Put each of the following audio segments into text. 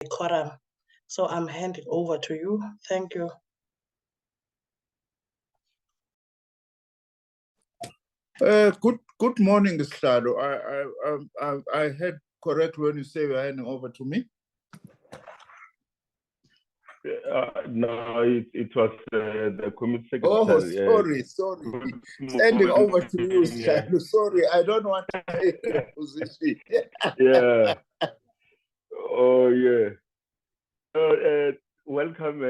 quorum. So I'm handing over to you. Thank you. Good morning, Stado. I heard correct when you say you're handing over to me. No, it was the committee secretary. Oh, sorry. Handing over to you, Stado. Sorry, I don't want to take that position. Yeah. Oh, yeah. Welcome,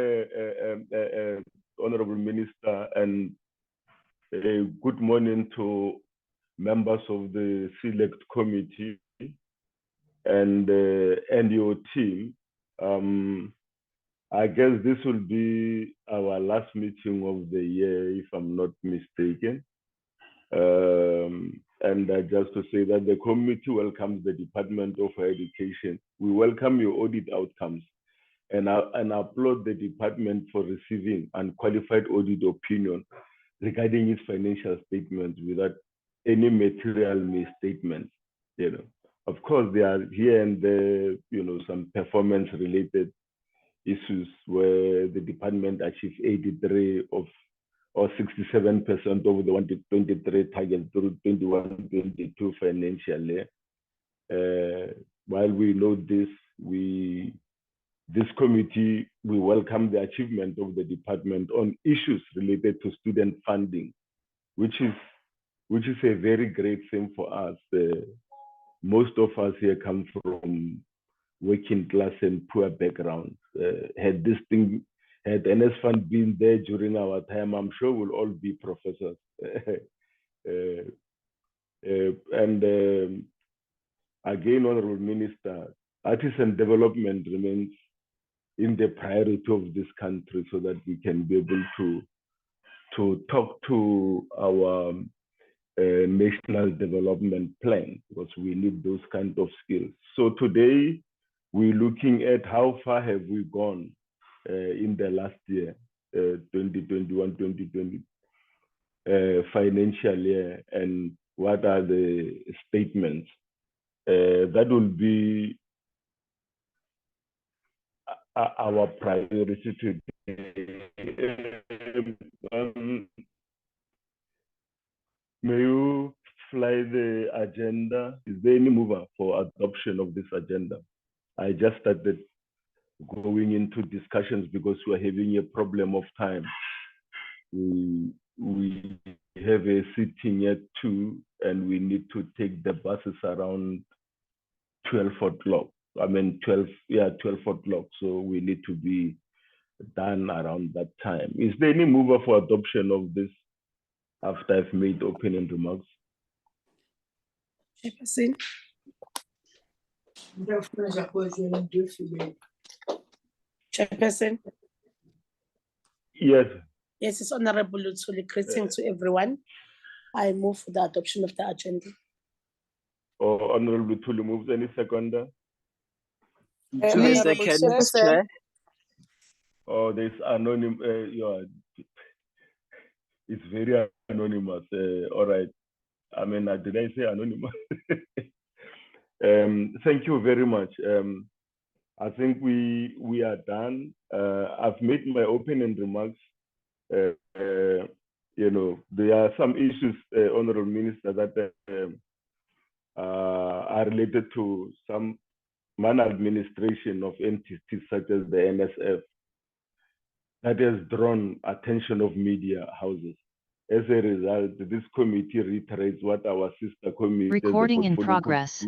Honorable Minister, and good morning to members of the Select Committee and your team. I guess this will be our last meeting of the year, if I'm not mistaken. And just to say that the committee welcomes the Department of Education. We welcome your audit outcomes and applaud the department for receiving unqualified audit opinion regarding its financial statements without any material misstatements. Of course, there are here and there, some performance-related issues where the department achieved 83 or 67% of the 123 target through 21-22 financial year. While we know this, this committee, we welcome the achievement of the department on issues related to student funding, which is a very great thing for us. Most of us here come from working class and poor backgrounds. Had NS Fund been there during our time, I'm sure we'll all be professors. Again, Honorable Minister, artisan development remains in the priority of this country so that we can be able to talk to our national development plan, because we need those kind of skills. So today, we're looking at how far have we gone in the last year, 2021-2020 financial year, and what are the statements. That will be our priority today. May you fly the agenda? Is there any mover for adoption of this agenda? I just started going into discussions because we're having a problem of time. We have a sitting at 2 and we need to take the buses around 12 o'clock. 12 o'clock. So we need to be done around that time. Is there any mover for adoption of this after I've made opening remarks? Chairperson. Chairperson. Yes. Yes, it's Honorable Luthuli. Greetings to everyone. I move for the adoption of the agenda. Honorable Luthuli moves. Any seconder? Please, second, Mr. Chair. Oh, there's anonymous. It's very anonymous. All right. Did I say anonymous? Thank you very much. I think we are done. I've made my opening remarks. There are some issues, Honorable Minister, that are related to some maladministration of entities such as the NSF that has drawn attention of media houses. As a result, this committee reiterates what our sister committee, recording in progress,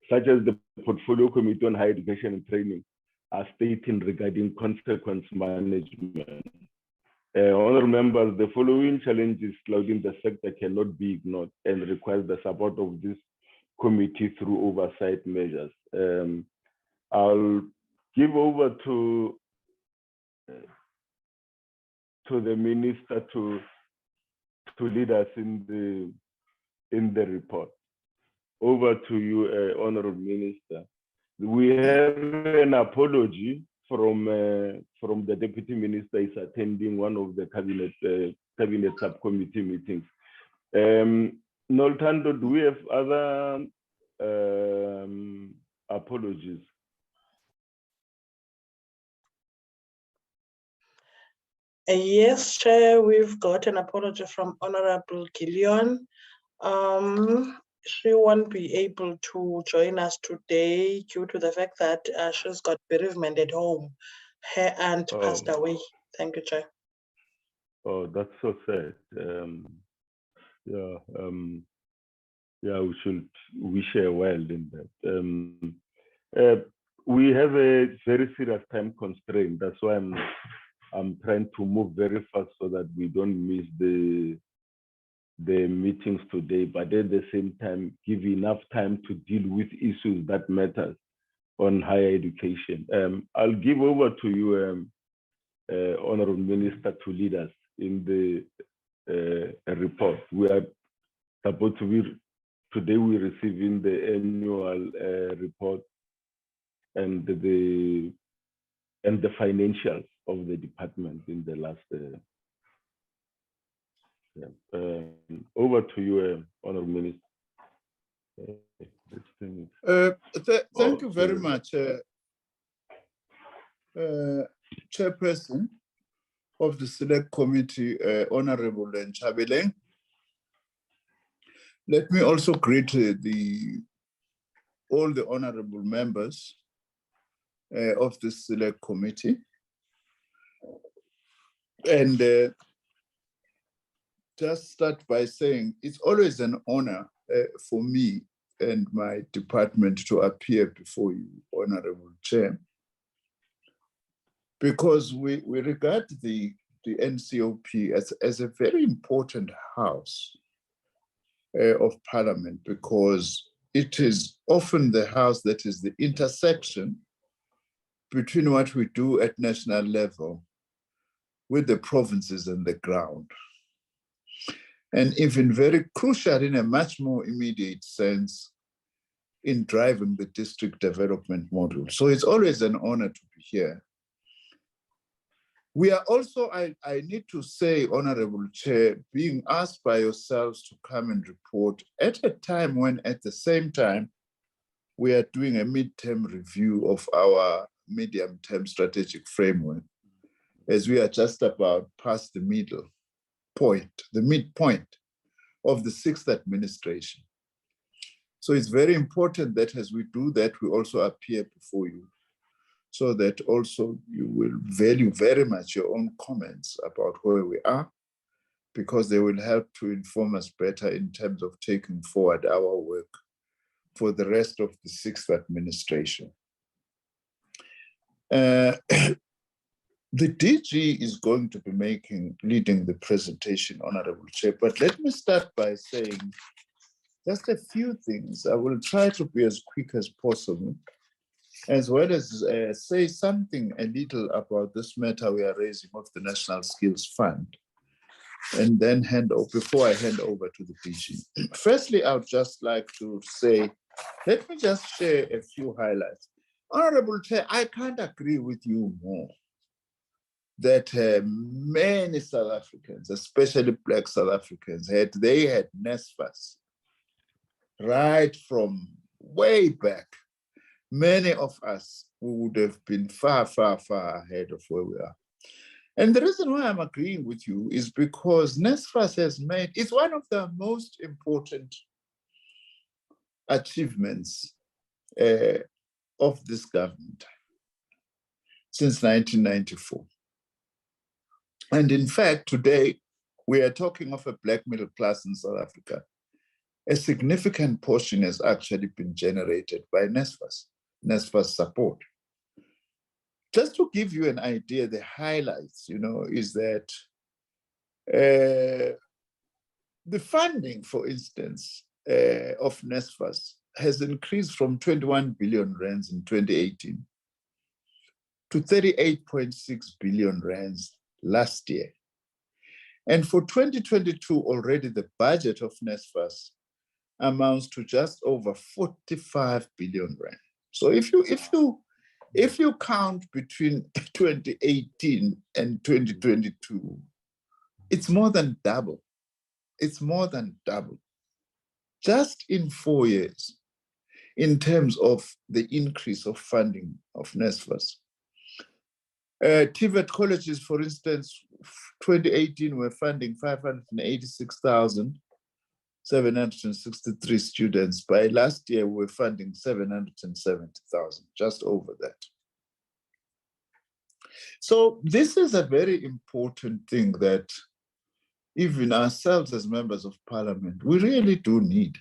such as the Portfolio Committee on Higher Education and Training, are stating regarding consequence management. Honourable members, the following challenges clouding the sector cannot be ignored and require the support of this committee through oversight measures. I'll give over to the minister to lead us in the report. Over to you, Honourable Minister. We have an apology from the Deputy Minister is attending one of the cabinet subcommittee meetings. Noltando, do we have other apologies? Yes, Chair, we've got an apology from Honorable Gillian. She won't be able to join us today due to the fact that she's got bereavement at home. Her aunt passed away. Thank you, Chair. Oh, that's so sad. We should wish her well in that. We have a very serious time constraint. That's why I'm trying to move very fast so that we don't miss the meetings today, but at the same time, give enough time to deal with issues that matter on higher education. I'll give over to you, Honorable Minister, to lead us in the report. We are supposed to be, today we're receiving the annual report and the financials of the department in the last over to you, Honorable Minister. Thank you very much, Chairperson of the Select Committee, Honorable Nchabeleng. Let me also greet all the honorable members of the Select Committee. And just start by saying it's always an honor for me and my department to appear before you, Honorable Chair, because we regard the NCOP as a very important house of Parliament, because it is often the house that is the intersection between what we do at national level with the provinces and the ground. And even very crucial in a much more immediate sense in driving the district development model. So it's always an honor to be here. We are also, I need to say, Honorable Chair, being asked by yourselves to come and report at a time when at the same time, we are doing a midterm review of our medium-term strategic framework, as we are just about past the middle point, the midpoint of the 6th administration. So it's very important that as we do that, we also appear before you, so that also you will value very much your own comments about where we are, because they will help to inform us better in terms of taking forward our work for the rest of the 6th administration. The DG is going to be leading the presentation, Honorable Chair, but let me start by saying just a few things. I will try to be as quick as possible, as well as say something a little about this matter we are raising of the National Skills Fund, and then before I hand over to the DG. Firstly, I would just like to say, let me just share a few highlights. Honorable Chair, I can't agree with you more that many South Africans, especially Black South Africans, had NSFAS right from way back. Many of us would have been far, far, far ahead of where we are. And the reason why I'm agreeing with you is because NSFAS it's one of the most important achievements of this government since 1994. And in fact, today, we are talking of a Black middle class in South Africa. A significant portion has actually been generated by NSFAS support. Just to give you an idea, the highlights, is that the funding, for instance, of NSFAS has increased from 21 billion rands in 2018 to 38.6 billion rands last year. And for 2022, already the budget of NSFAS amounts to just over 45 billion rand. So if you count between 2018 and 2022, it's more than double. It's more than double. Just in 4 years, in terms of the increase of funding of NSFAS. TVET colleges, for instance, 2018 were funding 586,763 students. By last year, we were funding 770,000, just over that. So this is a very important thing that even ourselves as members of parliament, we really do need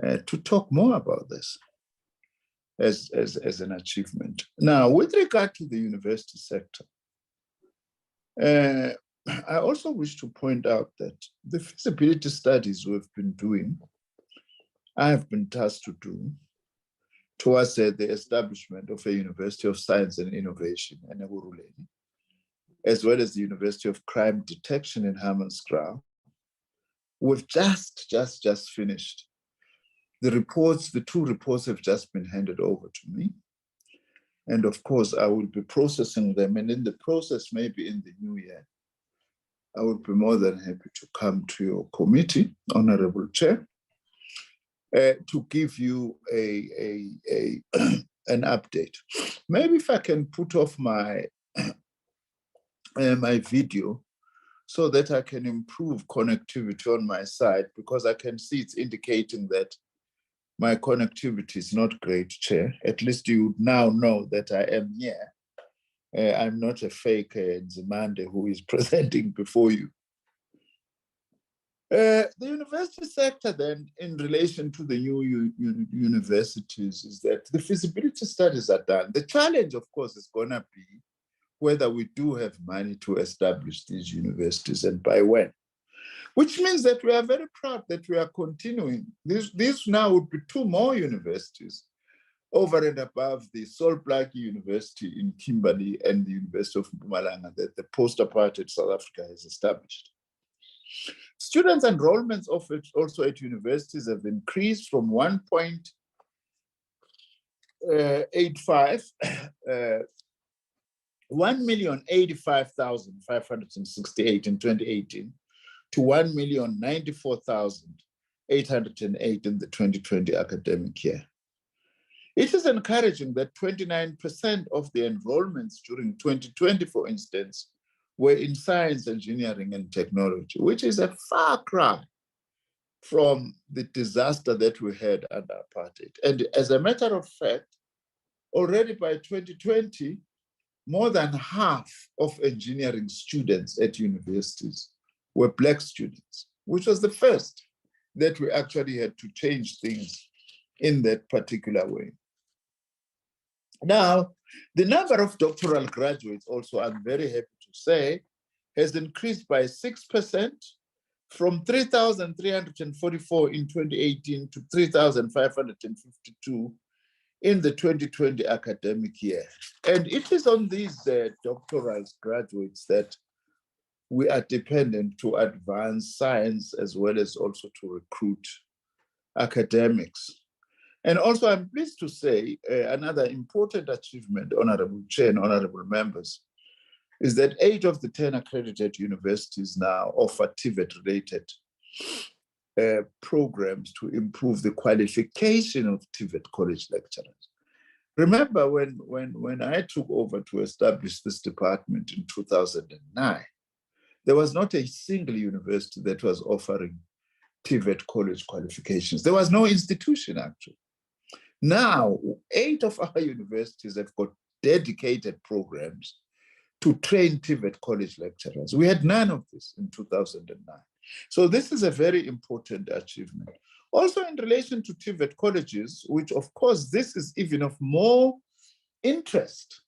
to talk more about this as an achievement. Now, with regard to the university sector, I also wish to point out that the feasibility studies we've been doing, I have been tasked to do, towards the establishment of a University of Science and Innovation in Ekurhuleni, as well as the University of Crime Detection in Hammanskraal. We've just finished. The reports, the 2 reports have just been handed over to me. And of course, I will be processing them. And in the process, maybe in the new year, I would be more than happy to come to your committee, Honorable Chair, to give you an update. Maybe if I can put off my my video so that I can improve connectivity on my side, because I can see it's indicating that my connectivity is not great, Chair. At least you now know that I am here. I'm not a fake Nzimande who is presenting before you. The university sector then, in relation to the new universities, is that the feasibility studies are done. The challenge, of course, is going to be whether we do have money to establish these universities and by when. Which means that we are very proud that we are continuing. This now would be 2 more universities over and above the Sol Plaatje University in Kimberley and the University of Mpumalanga that the post-apartheid South Africa has established. Students' enrollments also at universities have increased from 1,085,568 in 2018 to 1,094,808 in the 2020 academic year. It is encouraging that 29% of the enrollments during 2020, for instance, were in science, engineering, and technology, which is a far cry from the disaster that we had under apartheid. And as a matter of fact, already by 2020, more than half of engineering students at universities were Black students, which was the first that we actually had to change things in that particular way. Now, the number of doctoral graduates also, I'm very happy to say, has increased by 6% from 3,344 in 2018 to 3,552 in the 2020 academic year. And it is on these doctoral graduates that we are dependent to advance science as well as also to recruit academics. And also, I'm pleased to say another important achievement, Honorable Chair and Honorable Members, is that 8 of the 10 accredited universities now offer TVET-related programs to improve the qualification of TVET college lecturers. Remember when I took over to establish this department in 2009, there was not a single university that was offering TVET college qualifications. There was no institution, actually. Now, 8 of our universities have got dedicated programs to train TVET college lecturers. We had none of this in 2009. So this is a very important achievement. Also in relation to TVET colleges, which of course this is even of more interest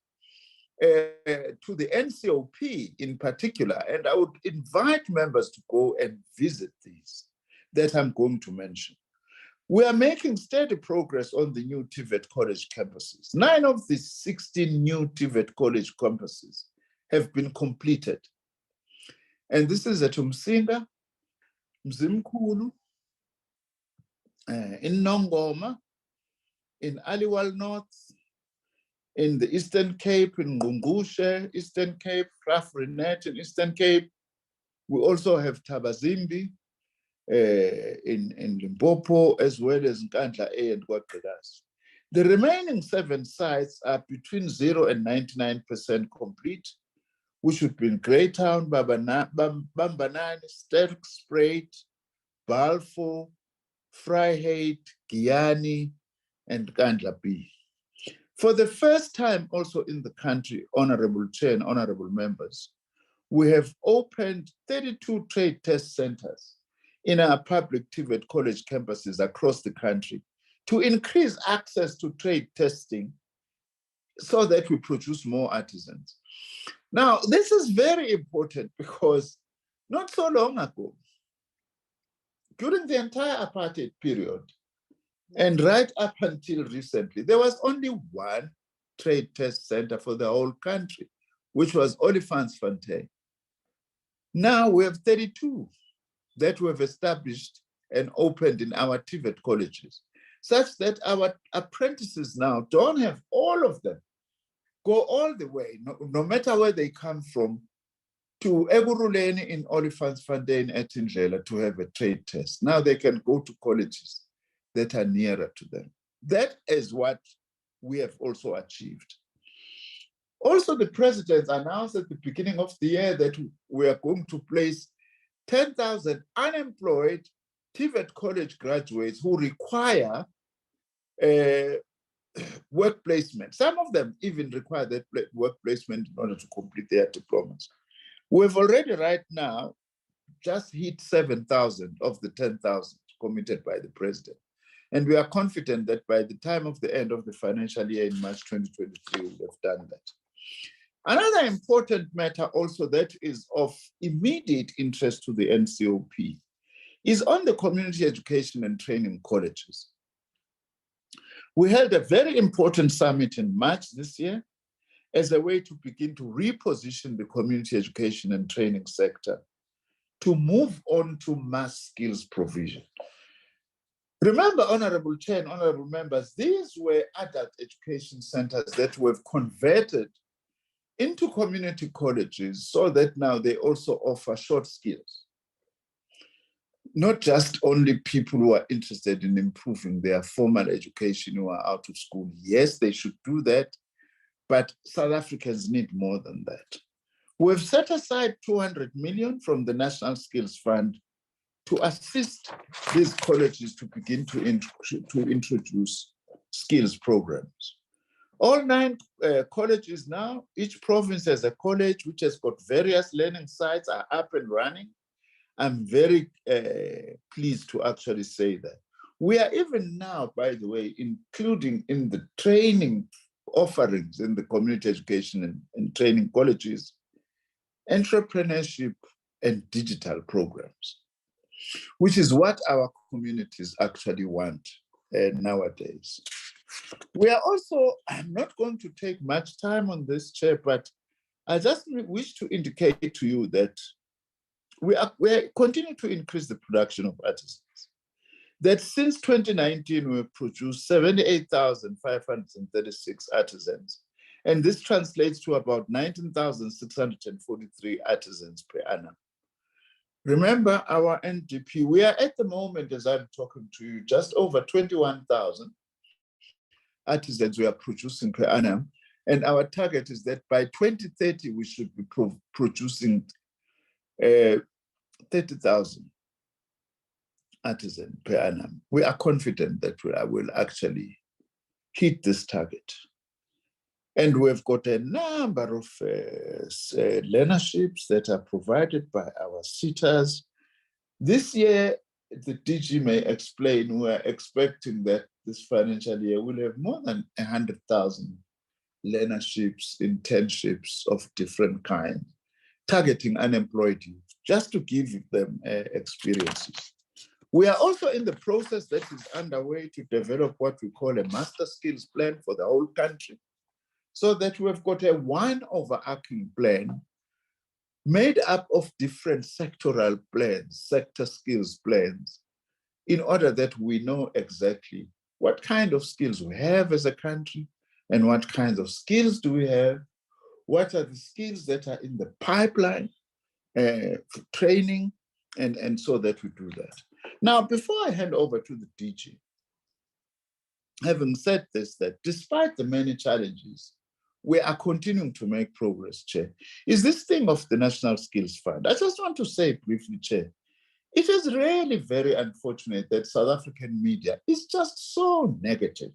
to the NCOP in particular, and I would invite members to go and visit these that I'm going to mention. We are making steady progress on the new TVET college campuses. 9 of the 16 new TVET college campuses have been completed. And this is at Umsinga, Mzimkhulu, in Nongoma, in Aliwal North, in the Eastern Cape, in Ngqungqushe, Eastern Cape, Graf Reinet in Eastern Cape. We also have Thabazimbi in Limpopo, as well as Nkandla A and KwaGqilasi. The remaining 7 sites are between 0 and 99% complete, which would be in Greytown, Bambanani, Sterkspruit, Balfour, Vryheid, Giyani, and Kandla B. For the first time also in the country, Honorable Chair and Honorable Members, we have opened 32 trade test centers in our public TVET college campuses across the country to increase access to trade testing so that we produce more artisans. Now, this is very important because not so long ago, during the entire apartheid period, and right up until recently, there was only one trade test center for the whole country, which was Olifantsfontein. Now we have 32 that we have established and opened in our TVET colleges, such that our apprentices now don't have all of them go all the way, no matter where they come from, to Ekurhuleni in Olifantsfontein at Indlela to have a trade test. Now they can go to colleges that are nearer to them. That is what we have also achieved. Also, the president announced at the beginning of the year that we are going to place 10,000 unemployed TVET college graduates who require work placement. Some of them even require that work placement in order to complete their diplomas. We've already right now just hit 7,000 of the 10,000 committed by the president. And we are confident that by the time of the end of the financial year in March 2023, we'll have done that. Another important matter also that is of immediate interest to the NCOP is on the community education and training colleges. We held a very important summit in March this year as a way to begin to reposition the community education and training sector to move on to mass skills provision. Remember, Honorable Chair and Honorable Members, these were adult education centers that were converted into community colleges so that now they also offer short skills. Not just only people who are interested in improving their formal education who are out of school. Yes, they should do that, but South Africans need more than that. We've set aside 200 million from the National Skills Fund to assist these colleges to begin to introduce skills programs. All 9 colleges now, each province has a college which has got various learning sites, are up and running. I'm very pleased to actually say that. We are even now, by the way, including in the training offerings in the community education and training colleges, entrepreneurship and digital programs, which is what our communities actually want nowadays. We are also, I'm not going to take much time on this, Chair, but I just wish to indicate to you that we are continuing to increase the production of artisans. That since 2019, we've produced 78,536 artisans. And this translates to about 19,643 artisans per annum. Remember our NDP, we are at the moment, as I'm talking to you, just over 21,000 artisans we are producing per annum. And our target is that by 2030, we should be producing 30,000 artisans per annum. We are confident that we will actually hit this target. And we've got a number of learnerships that are provided by our SETAs. This year, the DG may explain, we're expecting that this financial year we'll have more than 100,000 learnerships, internships of different kinds, targeting unemployed youth, just to give them experiences. We are also in the process that is underway to develop what we call a master skills plan for the whole country, so that we've got a one overarching plan made up of different sectoral plans, sector skills plans, in order that we know exactly what kind of skills we have as a country and what kinds of skills do we have, what are the skills that are in the pipeline for training, and so that we do that. Now, before I hand over to the DG, having said this, that despite the many challenges, we are continuing to make progress, Chair, is this thing of the National Skills Fund. I just want to say briefly, Chair, it is really very unfortunate that South African media is just so negative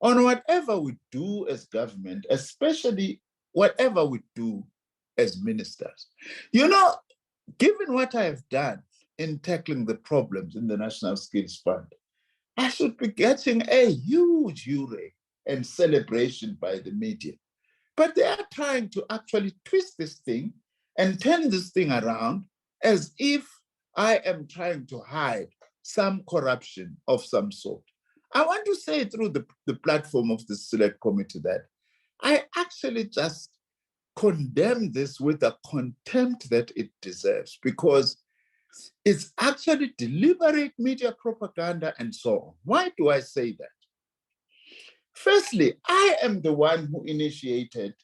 on whatever we do as government, especially whatever we do as ministers. You know, given what I have done in tackling the problems in the National Skills Fund, I should be getting a huge hooray and celebration by the media. But they are trying to actually twist this thing and turn this thing around as if I am trying to hide some corruption of some sort. I want to say through the platform of the Select Committee that I actually just condemn this with the contempt that it deserves, because it's actually deliberate media propaganda and so on. Why do I say that? Firstly, I am the one who initiated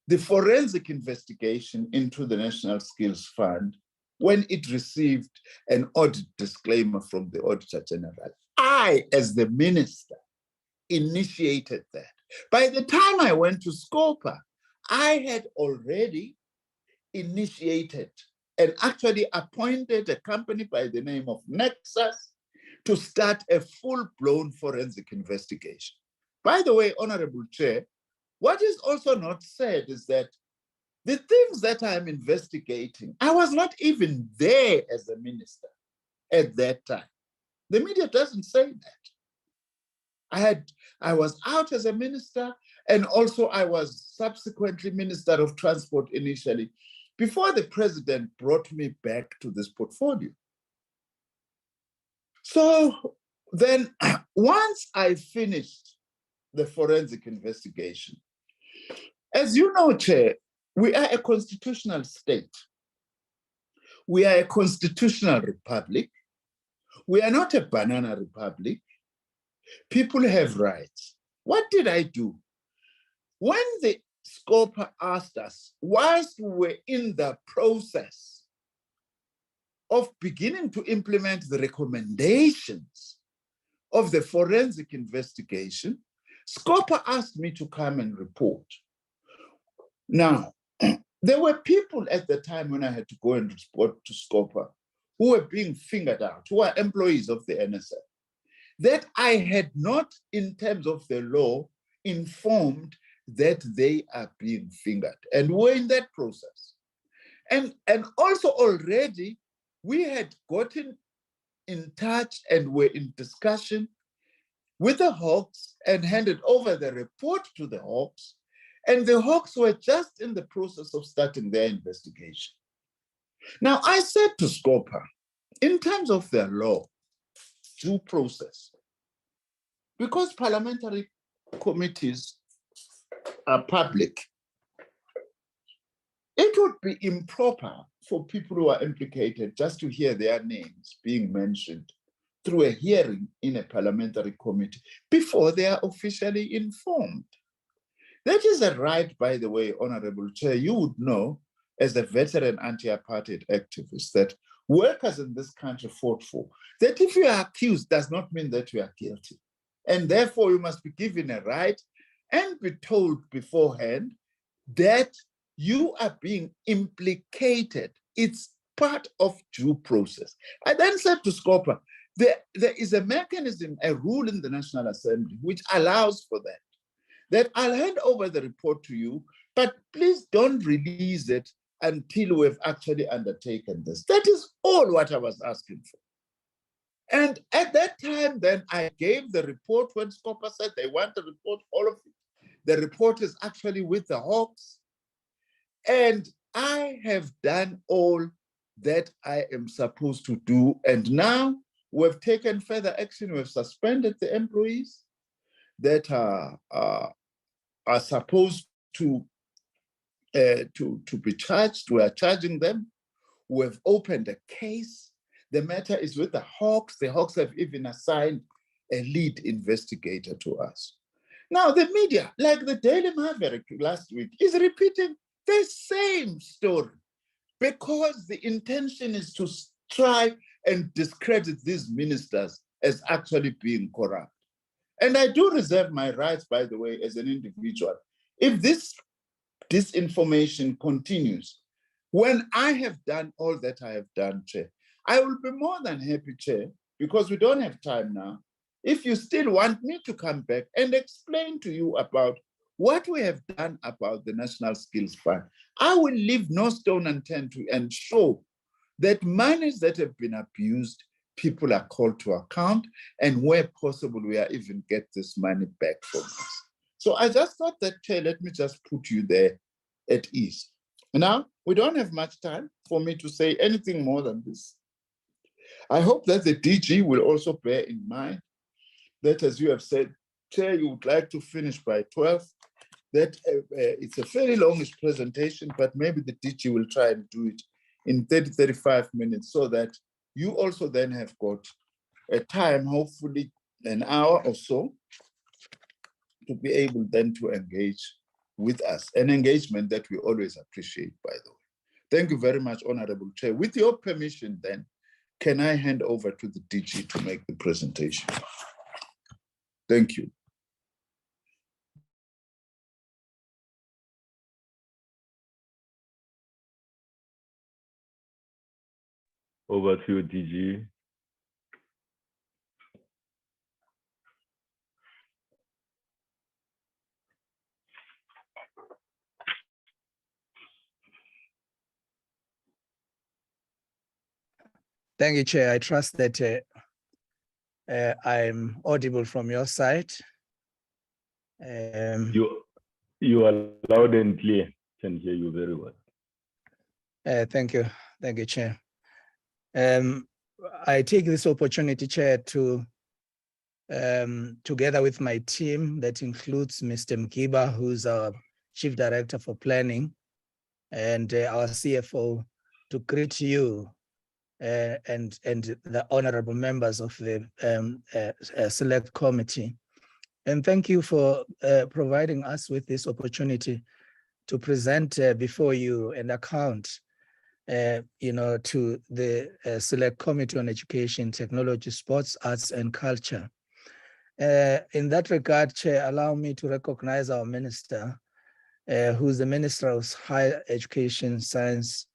the forensic investigation into the National Skills Fund when it received an audit disclaimer from the Auditor General. I, as the minister, initiated that. By the time I went to SCOPA, I had already initiated and actually appointed a company by the name of Nexus to start a full-blown forensic investigation. By the way, Honorable Chair, what is also not said is that the things that I'm investigating, I was not even there as a minister at that time. The media doesn't say that. I was out as a minister, and also I was subsequently Minister of Transport initially, before the president brought me back to this portfolio. So then once I finished the forensic investigation, as you know, Chair, we are a constitutional state. We are a constitutional republic. We are not a banana republic. People have rights. What did I do? When the SCOPA asked us, whilst we were in the process of beginning to implement the recommendations of the forensic investigation, SCOPA asked me to come and report. Now, there were people at the time when I had to go and report to SCOPA who were being fingered out, who are employees of the NSF, that I had not, in terms of the law, informed that they are being fingered. And we're in that process. And also already, we had gotten in touch and were in discussion with the Hawks and handed over the report to the Hawks. And the Hawks were just in the process of starting their investigation. Now, I said to SCOPA, in terms of their law, due process, because parliamentary committees are public, it would be improper for people who are implicated just to hear their names being mentioned through a hearing in a parliamentary committee before they are officially informed. That is a right, by the way, Honorable Chair, you would know as a veteran anti-apartheid activist that workers in this country fought for, that if you are accused does not mean that you are guilty. And therefore you must be given a right and be told beforehand that you are being implicated. It's part of due process. I then said to SCOPA, there is a mechanism, a rule in the National Assembly which allows for that I'll hand over the report to you, but please don't release it until we've actually undertaken this. That is all what I was asking for. And at that time, then I gave the report when SCOPA said they want the report, all of it. The report is actually with the Hawks. And I have done all that I am supposed to do. And now we've taken further action. We've suspended the employees that are supposed to be charged. We are charging them. We've opened a case. The matter is with the Hawks. The Hawks have even assigned a lead investigator to us. Now, the media, like the Daily Maverick last week, is repeating the same story because the intention is to try and discredit these ministers as actually being corrupt. And I do reserve my rights, by the way, as an individual. If this disinformation continues, when I have done all that I have done, Chair, I will be more than happy, Chair, because we don't have time now. If you still want me to come back and explain to you about what we have done about the National Skills Fund, I will leave no stone unturned to ensure that monies that have been abused, people are called to account, and where possible, we are even get this money back from us. So I just thought that, Chair, let me just put you there at ease. Now, we don't have much time for me to say anything more than this. I hope that the DG will also bear in mind that, as you have said, Chair, you would like to finish by 12. That it's a fairly longish presentation, but maybe the DG will try and do it in 30, 35 minutes so that you also then have got a time, hopefully an hour or so, to be able then to engage with us, an engagement that we always appreciate, by the way. Thank you very much, Honorable Chair. With your permission then, can I hand over to the DG to make the presentation? Thank you. Over to you, DG. Thank you, Chair. I trust that I'm audible from your side. You are loud and clear. Can hear you very well. Thank you, Chair. I take this opportunity, Chair, to together with my team that includes Mr. Mkiba, who's our Chief Director for Planning, and our CFO, to greet you and the honorable members of the Select Committee. And thank you for providing us with this opportunity to present before you an account to the Select Committee on Education, Technology, Sports, Arts, and Culture. In that regard, Chair, allow me to recognize our Minister, who's the Minister of Higher Education, Science,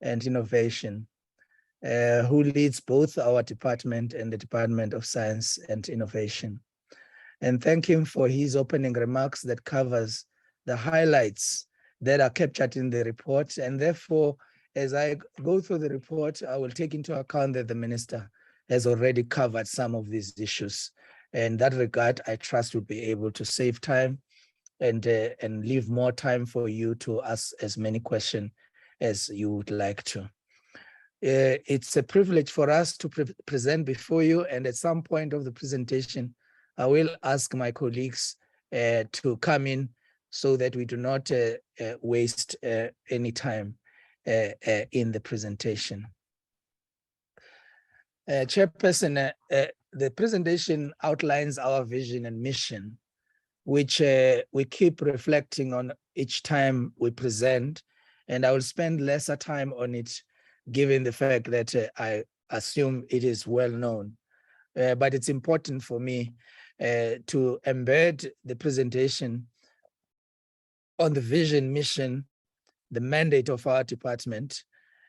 and Innovation, who leads both our department and the Department of Science and Innovation. And thank him for his opening remarks that covers the highlights that are captured in the report. And therefore, as I go through the report, I will take into account that the Minister has already covered some of these issues. In that regard, I trust we'll be able to save time and leave more time for you to ask as many questions as you would like to. It's a privilege for us to present before you, and at some point of the presentation, I will ask my colleagues to come in so that we do not waste any time in the presentation. Chairperson, the presentation outlines our vision and mission, which we keep reflecting on each time we present, and I will spend lesser time on it given the fact that I assume it is well known. But it's important for me to embed the presentation on the vision, mission, the mandate of our department,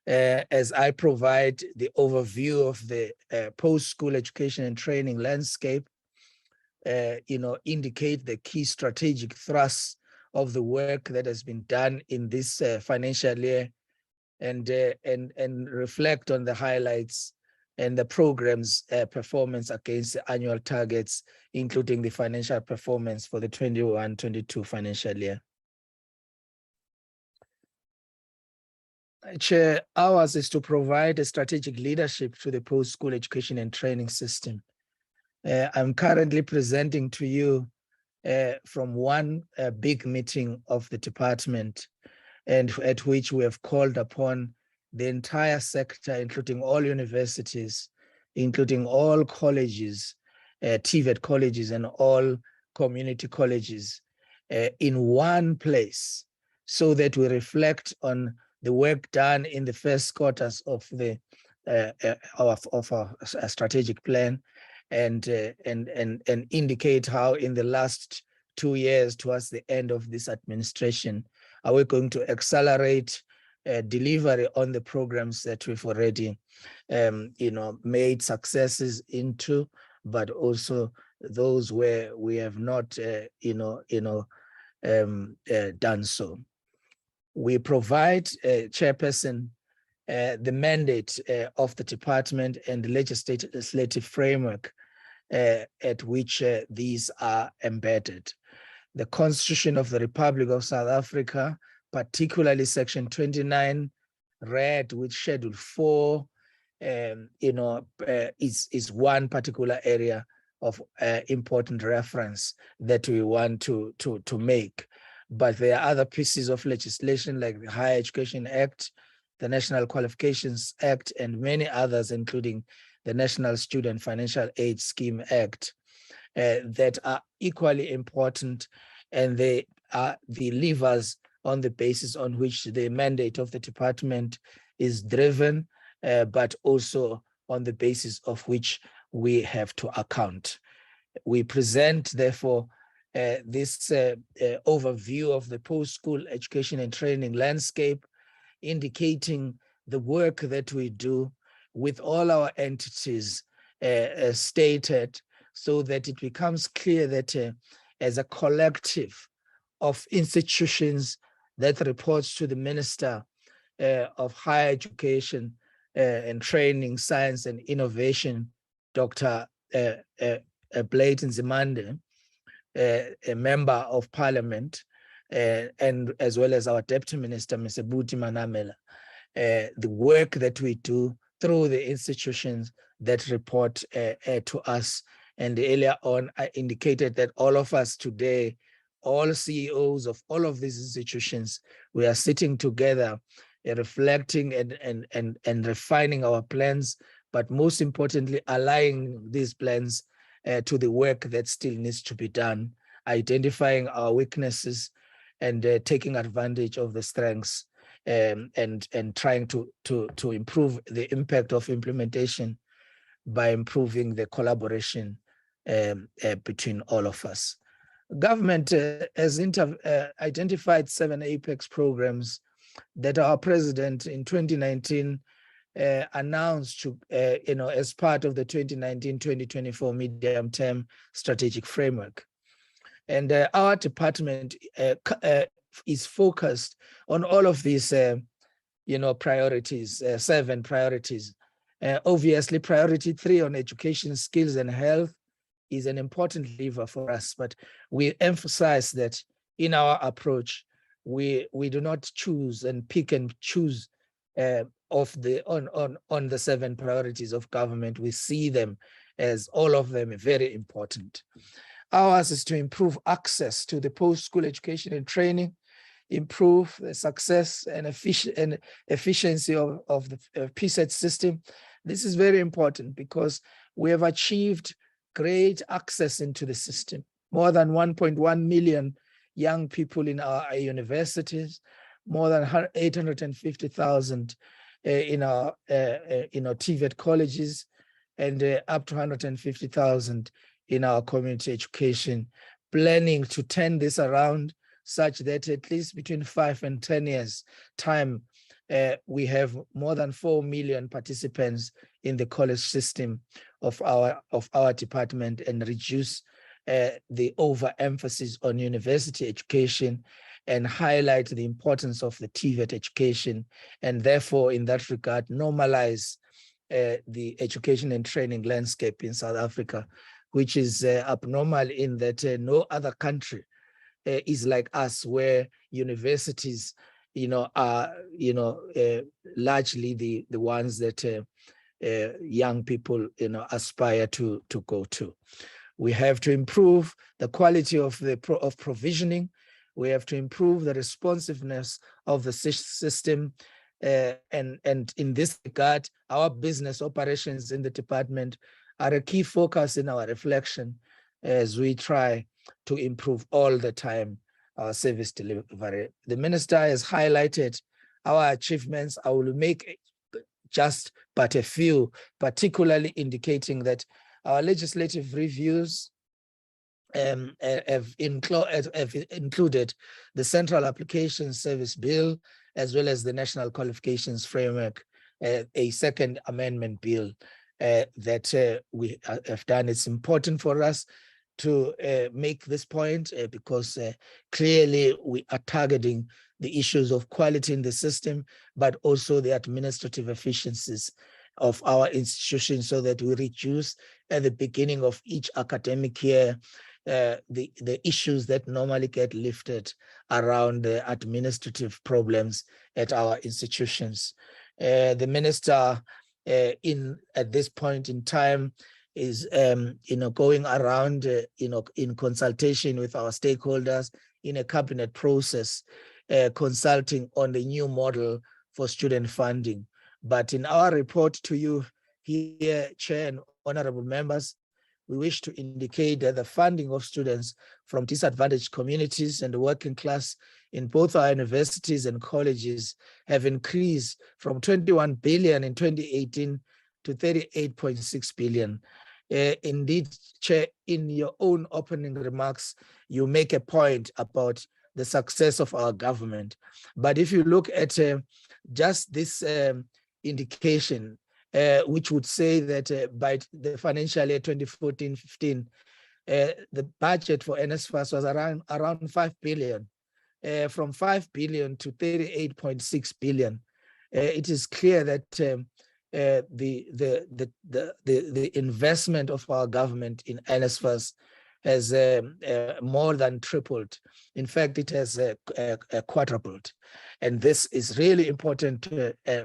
as I provide the overview of the post-school education and training landscape, indicate the key strategic thrusts of the work that has been done in this financial year, and reflect on the highlights and the program's performance against the annual targets, including the financial performance for the 21-22 financial year. Chair, ours is to provide a strategic leadership to the post-school education and training system. I'm currently presenting to you from one big meeting of the department, and at which we have called upon the entire sector, including all universities, including all colleges, TVET colleges, and all community colleges in one place, so that we reflect on the work done in the first quarters of the of our strategic plan, and indicate how in the last 2 years towards the end of this administration, are we going to accelerate delivery on the programs that we've already made successes into, but also those where we have not done so. We provide chairperson the mandate of the department and the legislative framework at which these are embedded. The Constitution of the Republic of South Africa, particularly Section 29, read with Schedule 4, is one particular area of important reference that we want to make. But there are other pieces of legislation like the Higher Education Act, the National Qualifications Act, and many others, including the National Student Financial Aid Scheme Act, that are equally important, and they are the levers on the basis on which the mandate of the department is driven, but also on the basis of which we have to account. We present, therefore, this overview of the post-school education and training landscape, indicating the work that we do with all our entities stated, so that it becomes clear that as a collective of institutions that reports to the Minister of Higher Education and Training, Science and Innovation, Dr. Blayton Nzimande, a member of Parliament, and as well as our Deputy Minister, Mr. Buti Manamela, the work that we do through the institutions that report to us. And earlier on, I indicated that all of us today, all CEOs of all of these institutions, we are sitting together, reflecting and refining our plans, but most importantly, aligning these plans to the work that still needs to be done, identifying our weaknesses and taking advantage of the strengths, and trying to improve the impact of implementation by improving the collaboration between all of us. Government has identified 7 Apex programs that our president in 2019 announced to, as part of the 2019-2024 medium-term strategic framework. And our department is focused on all of these, priorities, 7 priorities. Obviously, priority 3 on education, skills, and health is an important lever for us, but we emphasize that in our approach, we do not choose and pick and choose on the 7 priorities of government. We see them as all of them very important. Ours is to improve access to the post-school education and training, improve the success and efficiency of the PSET system. This is very important because we have achieved great access into the system. More than 1.1 million young people in our universities, more than 850,000 in our TVET colleges, and up to 150,000 in our community education, planning to turn this around such that at least between 5 and 10 years time, we have more than 4 million participants in the college system of our department, and reduce the overemphasis on university education and highlight the importance of the TVET education, and therefore in that regard normalize the education and training landscape in South Africa, which is abnormal in that no other country is like us, where universities are largely the ones that young people aspire to go to. We have to improve the quality of provisioning. We have to improve the responsiveness of the system, and in this regard, our business operations in the department are a key focus in our reflection as we try to improve all the time our service delivery. The minister has highlighted our achievements. I will make just but a few, particularly indicating that Our legislative reviews have included the Central Application Service Bill, as well as the National Qualifications Framework, a second amendment bill that we have done. It's important for us to make this point because clearly we are targeting the issues of quality in the system, but also the administrative efficiencies of our institutions, so that we reduce at the beginning of each academic year the issues that normally get lifted around the administrative problems at our institutions. The minister at this point in time is going around in consultation with our stakeholders in a cabinet process, consulting on the new model for student funding. But in our report to you here, Chair and honorable members, we wish to indicate that the funding of students from disadvantaged communities and the working class in both our universities and colleges have increased from 21 billion in 2018 to 38.6 billion. Indeed, Chair, in your own opening remarks, you make a point about the success of our government. But if you look at just this indication, which would say that by the financial year 2014-15, the budget for NSFAS was around 5 billion, from 5 billion to 38.6 billion. It is clear that the investment of our government in NSFAS has more than tripled. In fact, it has quadrupled. And this is really important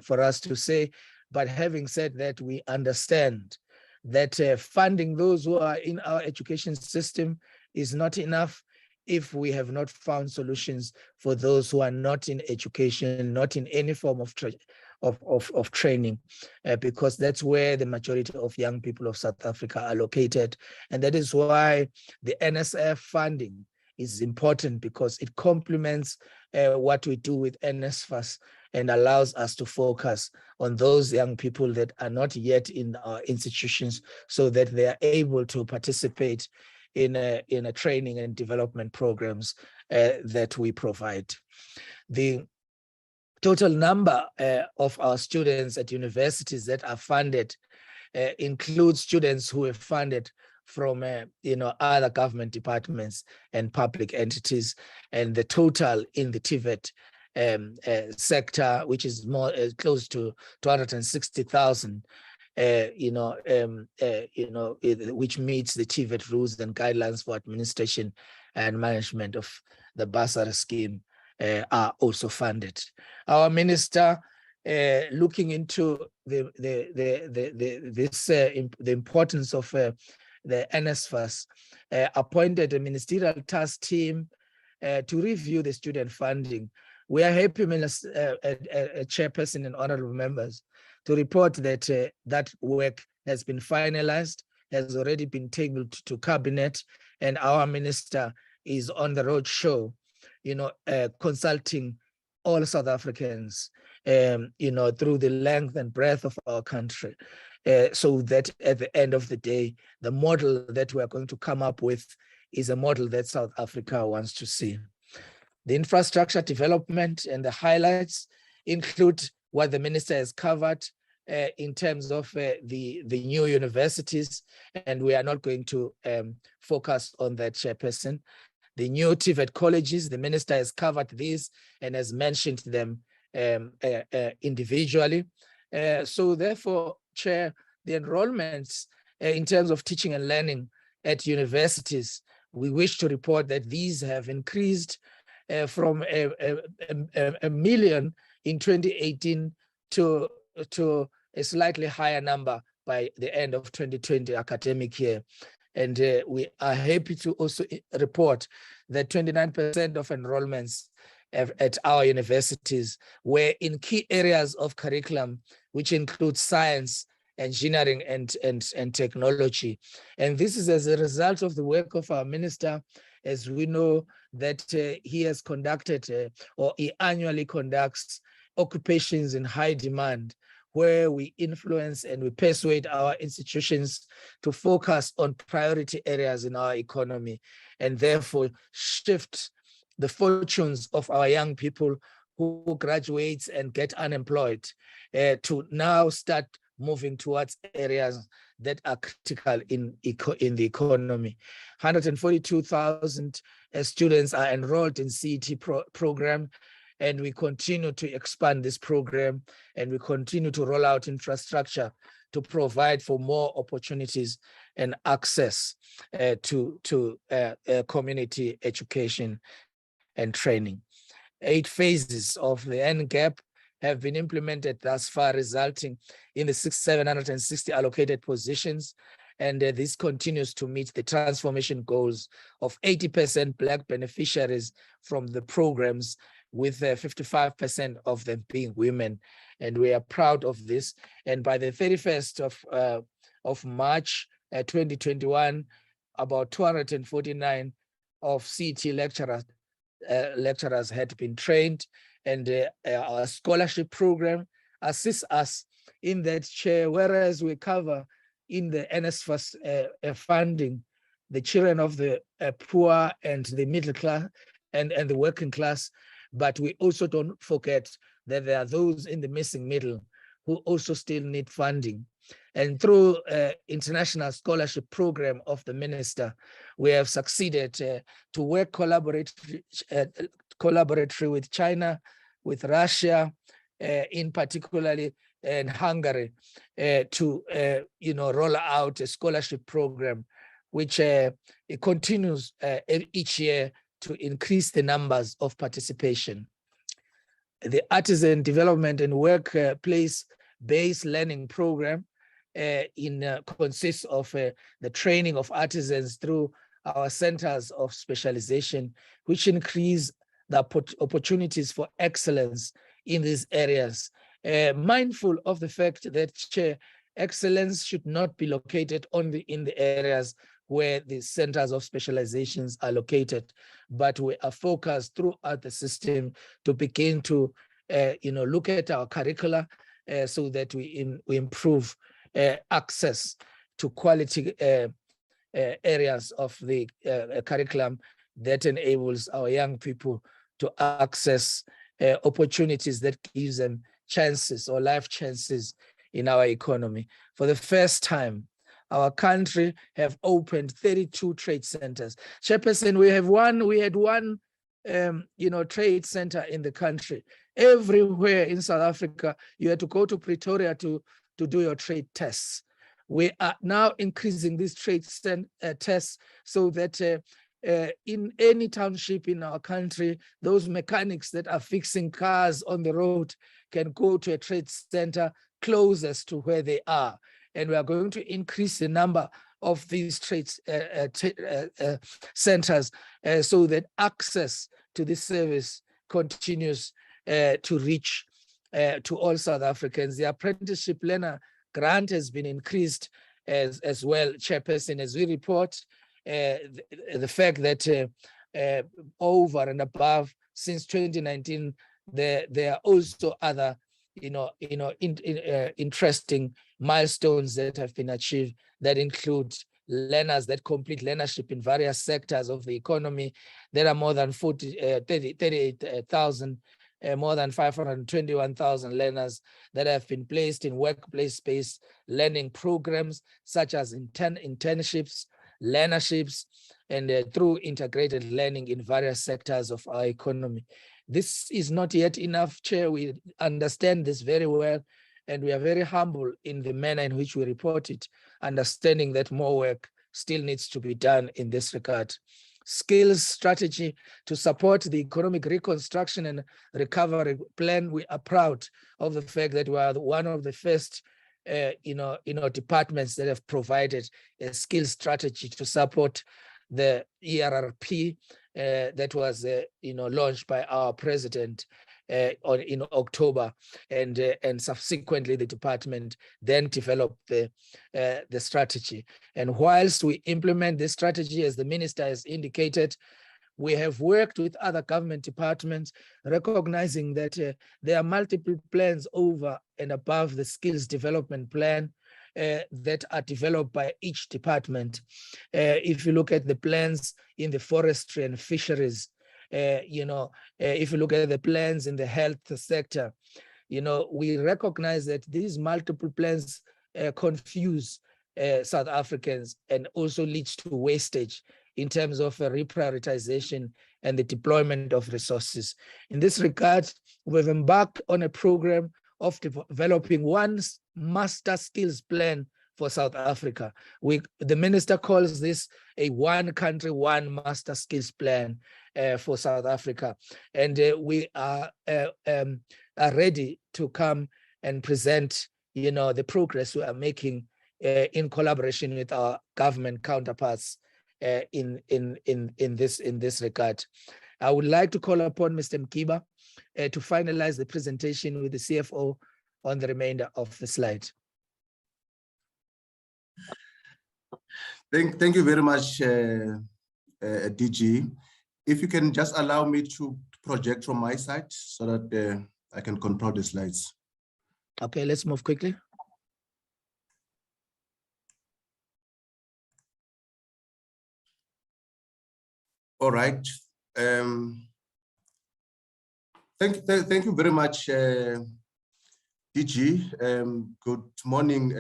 for us to say. But having said that, we understand that funding those who are in our education system is not enough if we have not found solutions for those who are not in education, not in any form of training, because that's where the majority of young people of South Africa are located. And that is why the NSF funding is important, because it complements what we do with NSFAS and allows us to focus on those young people that are not yet in our institutions, so that they are able to participate in a training and development programs that we provide. The total number of our students at universities that are funded includes students who are funded from other government departments and public entities, and the total in the TVET sector, which is more close to 260,000, which meets the TVET rules and guidelines for administration and management of the bursary scheme, are also funded. Our minister, looking into the importance of the NSFAS, appointed a ministerial task team to review the student funding. We are happy, Chairperson and honorable members, to report that that work has been finalized, has already been tabled to cabinet, and our minister is on the road show, consulting all South Africans, through the length and breadth of our country, so that at the end of the day, the model that we are going to come up with is a model that South Africa wants to see. The infrastructure development and the highlights include what the minister has covered in terms of the new universities, and we are not going to focus on that, Chairperson. The new TVET colleges, the minister has covered these and has mentioned them individually. So therefore, Chair, the enrollments in terms of teaching and learning at universities, we wish to report that these have increased from a million in 2018 to a slightly higher number by the end of 2020 academic year. And we are happy to also report that 29% of enrollments at our universities were in key areas of curriculum, which include science, engineering, and technology. And this is as a result of the work of our minister, as we know that he has conducted or he annually conducts occupations in high demand, where we influence and we persuade our institutions to focus on priority areas in our economy, and therefore shift the fortunes of our young people who graduate and get unemployed to now start moving towards areas that are critical in the economy. 142,000 students are enrolled in CET program, and we continue to expand this program, and we continue to roll out infrastructure to provide for more opportunities and access to community education and training. 8 phases of the NGAP have been implemented thus far, resulting in the 760 allocated positions. And this continues to meet the transformation goals of 80% Black beneficiaries from the programs, with 55% of them being women. And we are proud of this. And by the 31st of March 2021, about 249 of CET lecturers had been trained, and our scholarship program assists us in that, Chair, whereas we cover in the NSFAS funding the children of the poor and the middle class and the working class, but we also don't forget that there are those in the missing middle who also still need funding. And through international scholarship program of the minister, we have succeeded to work collaboratively with China, with Russia, in particularly, and Hungary, to roll out a scholarship program, which it continues each year to increase the numbers of participation. The Artisan Development and Workplace-Based Learning Program consists of the training of artisans through our centers of specialization, which increase the opportunities for excellence in these areas. Mindful of the fact that, Chair, excellence should not be located only in the areas where the centers of specializations are located, but we are focused throughout the system to begin to look at our curricula so that we improve access to quality areas of the curriculum that enables our young people to access opportunities that gives them chances or life chances in our economy. For the first time, our country have opened 32 trade centers. Chairperson, we had one trade center in the country. Everywhere in South Africa, you had to go to Pretoria to do your trade tests. We are now increasing these trade tests so that in any township in our country, those mechanics that are fixing cars on the road can go to a trade center closest to where they are. And we are going to increase the number of these trade centers so that access to this service continues to reach to all South Africans. The apprenticeship learner grant has been increased as well, Chairperson, as we report the fact that over and above since 2019, there are also other interesting milestones that have been achieved that include learners that complete learnership in various sectors of the economy. There are more than 38,000, more than 521,000 learners that have been placed in workplace-based learning programs, such as internships, learnerships, and through integrated learning in various sectors of our economy. This is not yet enough, Chair. We understand this very well, and we are very humble in the manner in which we report it, understanding that more work still needs to be done in this regard. Skills strategy to support the economic reconstruction and recovery plan. We are proud of the fact that we are one of the first departments that have provided a skills strategy to support the ERRP that was launched by our president in October, and subsequently the department then developed the strategy. And whilst we implement this strategy, as the minister has indicated, we have worked with other government departments, recognizing that there are multiple plans over and above the skills development plan that are developed by each department. If you look at the plans in the forestry and fisheries, if you look at the plans in the health sector, we recognize that these multiple plans confuse South Africans and also leads to wastage in terms of reprioritization and the deployment of resources. In this regard, we've embarked on a program of developing one master skills plan for South Africa. The minister calls this a one country, one master skills plan for South Africa. And we are ready to come and present, the progress we are making in collaboration with our government counterparts in this regard. I would like to call upon Mr. Mkiba to finalize the presentation with the CFO on the remainder of the slide. Thank you very much, DG. If you can just allow me to project from my side so that I can control the slides. Okay, let's move quickly. All right. Thank you very much, DG. Good morning,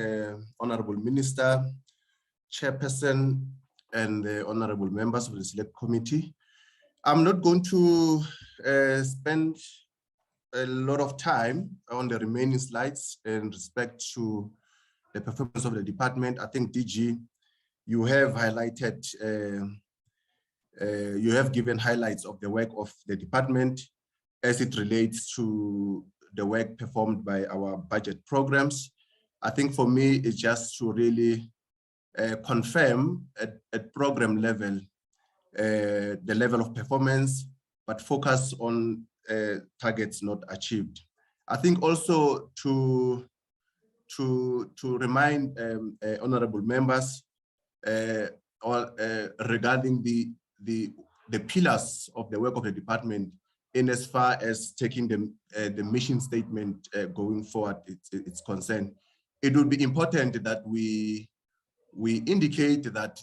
Honorable Minister, Chairperson, and honorable members of the Select Committee. I'm not going to spend a lot of time on the remaining slides in respect to the performance of the department. I think, DG, you have highlighted, you have given highlights of the work of the department as it relates to the work performed by our budget programs. I think for me, it's just to really confirm at program level the level of performance, but focus on targets not achieved. I think also to remind honorable members regarding the pillars of the work of the department in as far as taking the mission statement going forward, it's concerned. It would be important that we indicate that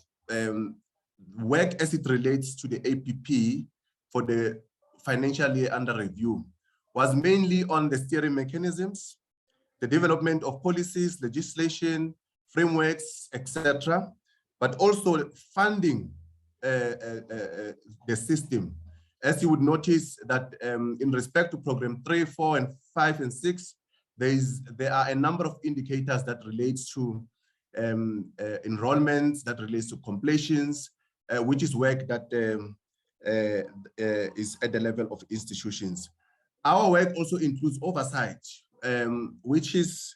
work as it relates to the APP for the financial year under review was mainly on the steering mechanisms, the development of policies, legislation, frameworks, etc., but also funding the system. As you would notice that in respect to program 3, 4, and 5, and 6, there are a number of indicators that relates to enrollments, that relates to completions, which is work that is at the level of institutions. Our work also includes oversight, which is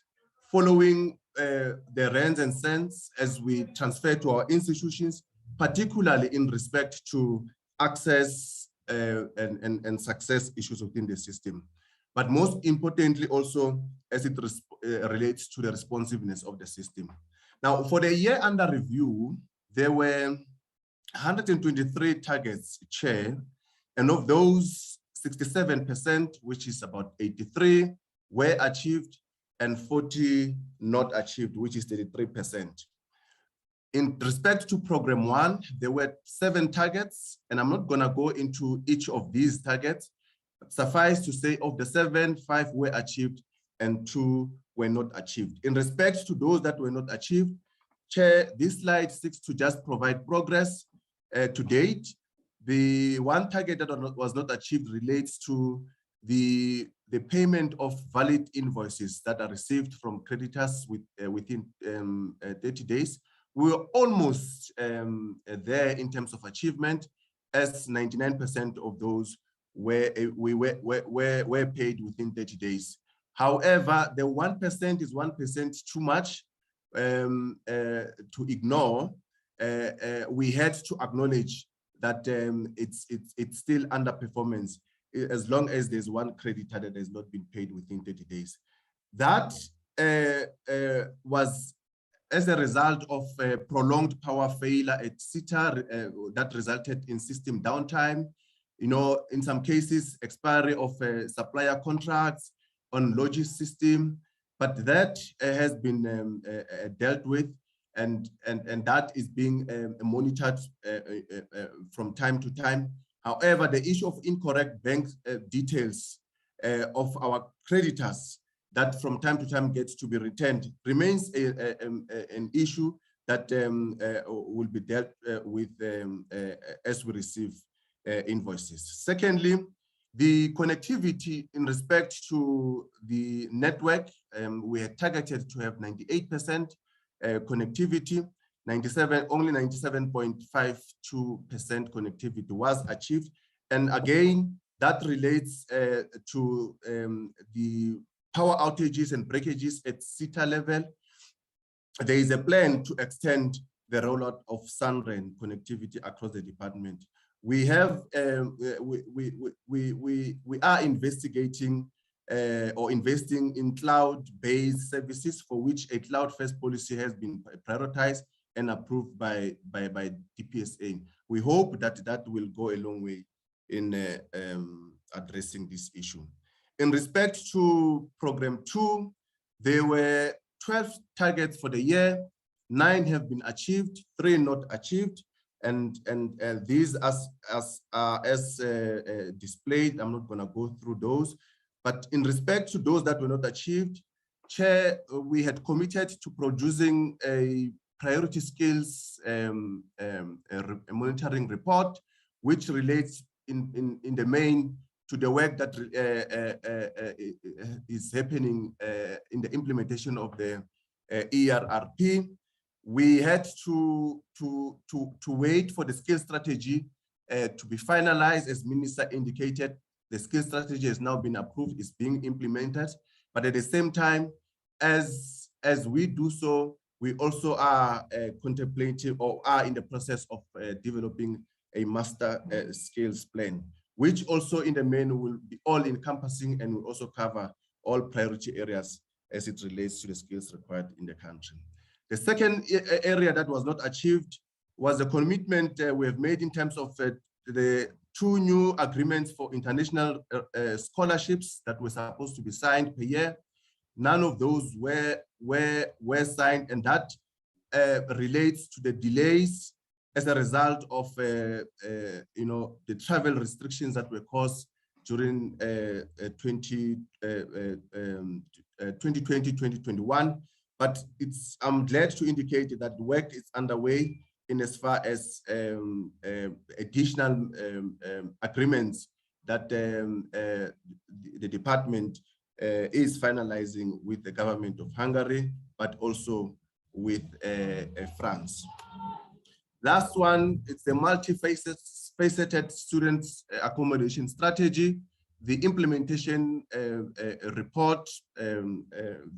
following the rands and cents as we transfer to our institutions, particularly in respect to access and success issues within the system. But most importantly also as it relates to the responsiveness of the system. Now, for the year under review, there were 123 targets, Chair, and of those 67%, which is about 83, were achieved and 40 not achieved, which is 33%. In respect to program 1, there were 7 targets, and I'm not gonna go into each of these targets. Suffice to say, of the 7, 5 were achieved and 2 were not achieved. In respect to those that were not achieved, Chair, this slide seeks to just provide progress to date. The one target that was not achieved relates to the payment of valid invoices that are received from creditors within 30 days. We were almost there in terms of achievement, as 99% of those were paid within 30 days. However, the 1% is 1% too much to ignore. We had to acknowledge that it's still underperformance as long as there's one creditor that has not been paid within 30 days. That was as a result of a prolonged power failure at SITA that resulted in system downtime, in some cases, expiry of supplier contracts on Logis system, but that has been dealt with, and that is being monitored from time to time. However, the issue of incorrect bank details of our creditors that from time to time gets to be returned remains an issue that will be dealt with as we receive invoices. Secondly, the connectivity in respect to the network, we are targeted to have 98% connectivity. Only 97.52% connectivity was achieved. And again, that relates to the power outages and breakages at SITA level. There is a plan to extend the rollout of Sunrain connectivity across the department. We have, we are investigating or investing in cloud-based services for which a cloud-first policy has been prioritized and approved by DPSA. We hope that that will go a long way in addressing this issue. In respect to program 2, there were 12 targets for the year. 9 have been achieved, 3 not achieved, and these as displayed. I'm not going to go through those, but in respect to those that were not achieved, Chair, we had committed to producing a priority skills monitoring report, which relates in the main to the work that is happening in the implementation of the ERRP. We had to wait for the skill strategy to be finalized. As Minister indicated, the skill strategy has now been approved, is being implemented. But at the same time, as we do so, we also are contemplating or are in the process of developing a master skills plan, which also in the main will be all encompassing and will also cover all priority areas as it relates to the skills required in the country. The second area that was not achieved was the commitment we have made in terms of the 2 new agreements for international scholarships that were supposed to be signed per year. None of those were signed, and that relates to the delays as a result of the travel restrictions that were caused during 2020-2021. But I'm glad to indicate that work is underway in as far as additional agreements that the department is finalizing with the government of Hungary, but also with France. Last one, it's the multifaceted students accommodation strategy. The implementation report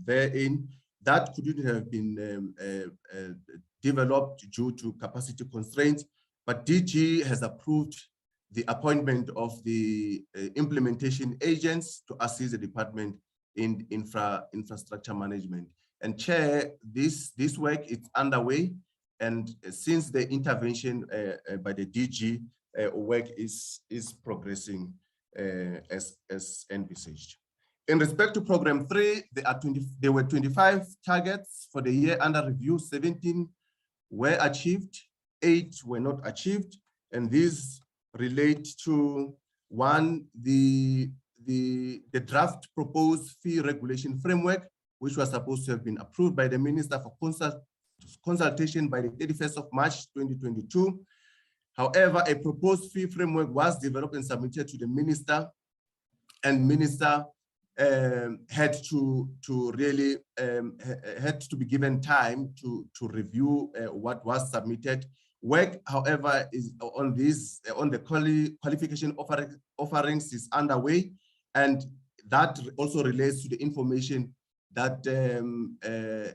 therein that couldn't have been developed due to capacity constraints, but DG has approved the appointment of the implementation agents to assist the department in infrastructure management. And Chair, this work is underway, and since the intervention by the DG, work is progressing as envisaged. In respect to program 3, there were 25 targets for the year under review. 17 were achieved, 8 were not achieved, and these relate to 1, the draft proposed fee regulation framework, which was supposed to have been approved by the Minister for consultation by the 31st of March 2022. However, a proposed fee framework was developed and submitted to the Minister, and Minister had to be given time to review what was submitted. Work, however, is on the qualification offerings is underway, and that also relates to the information that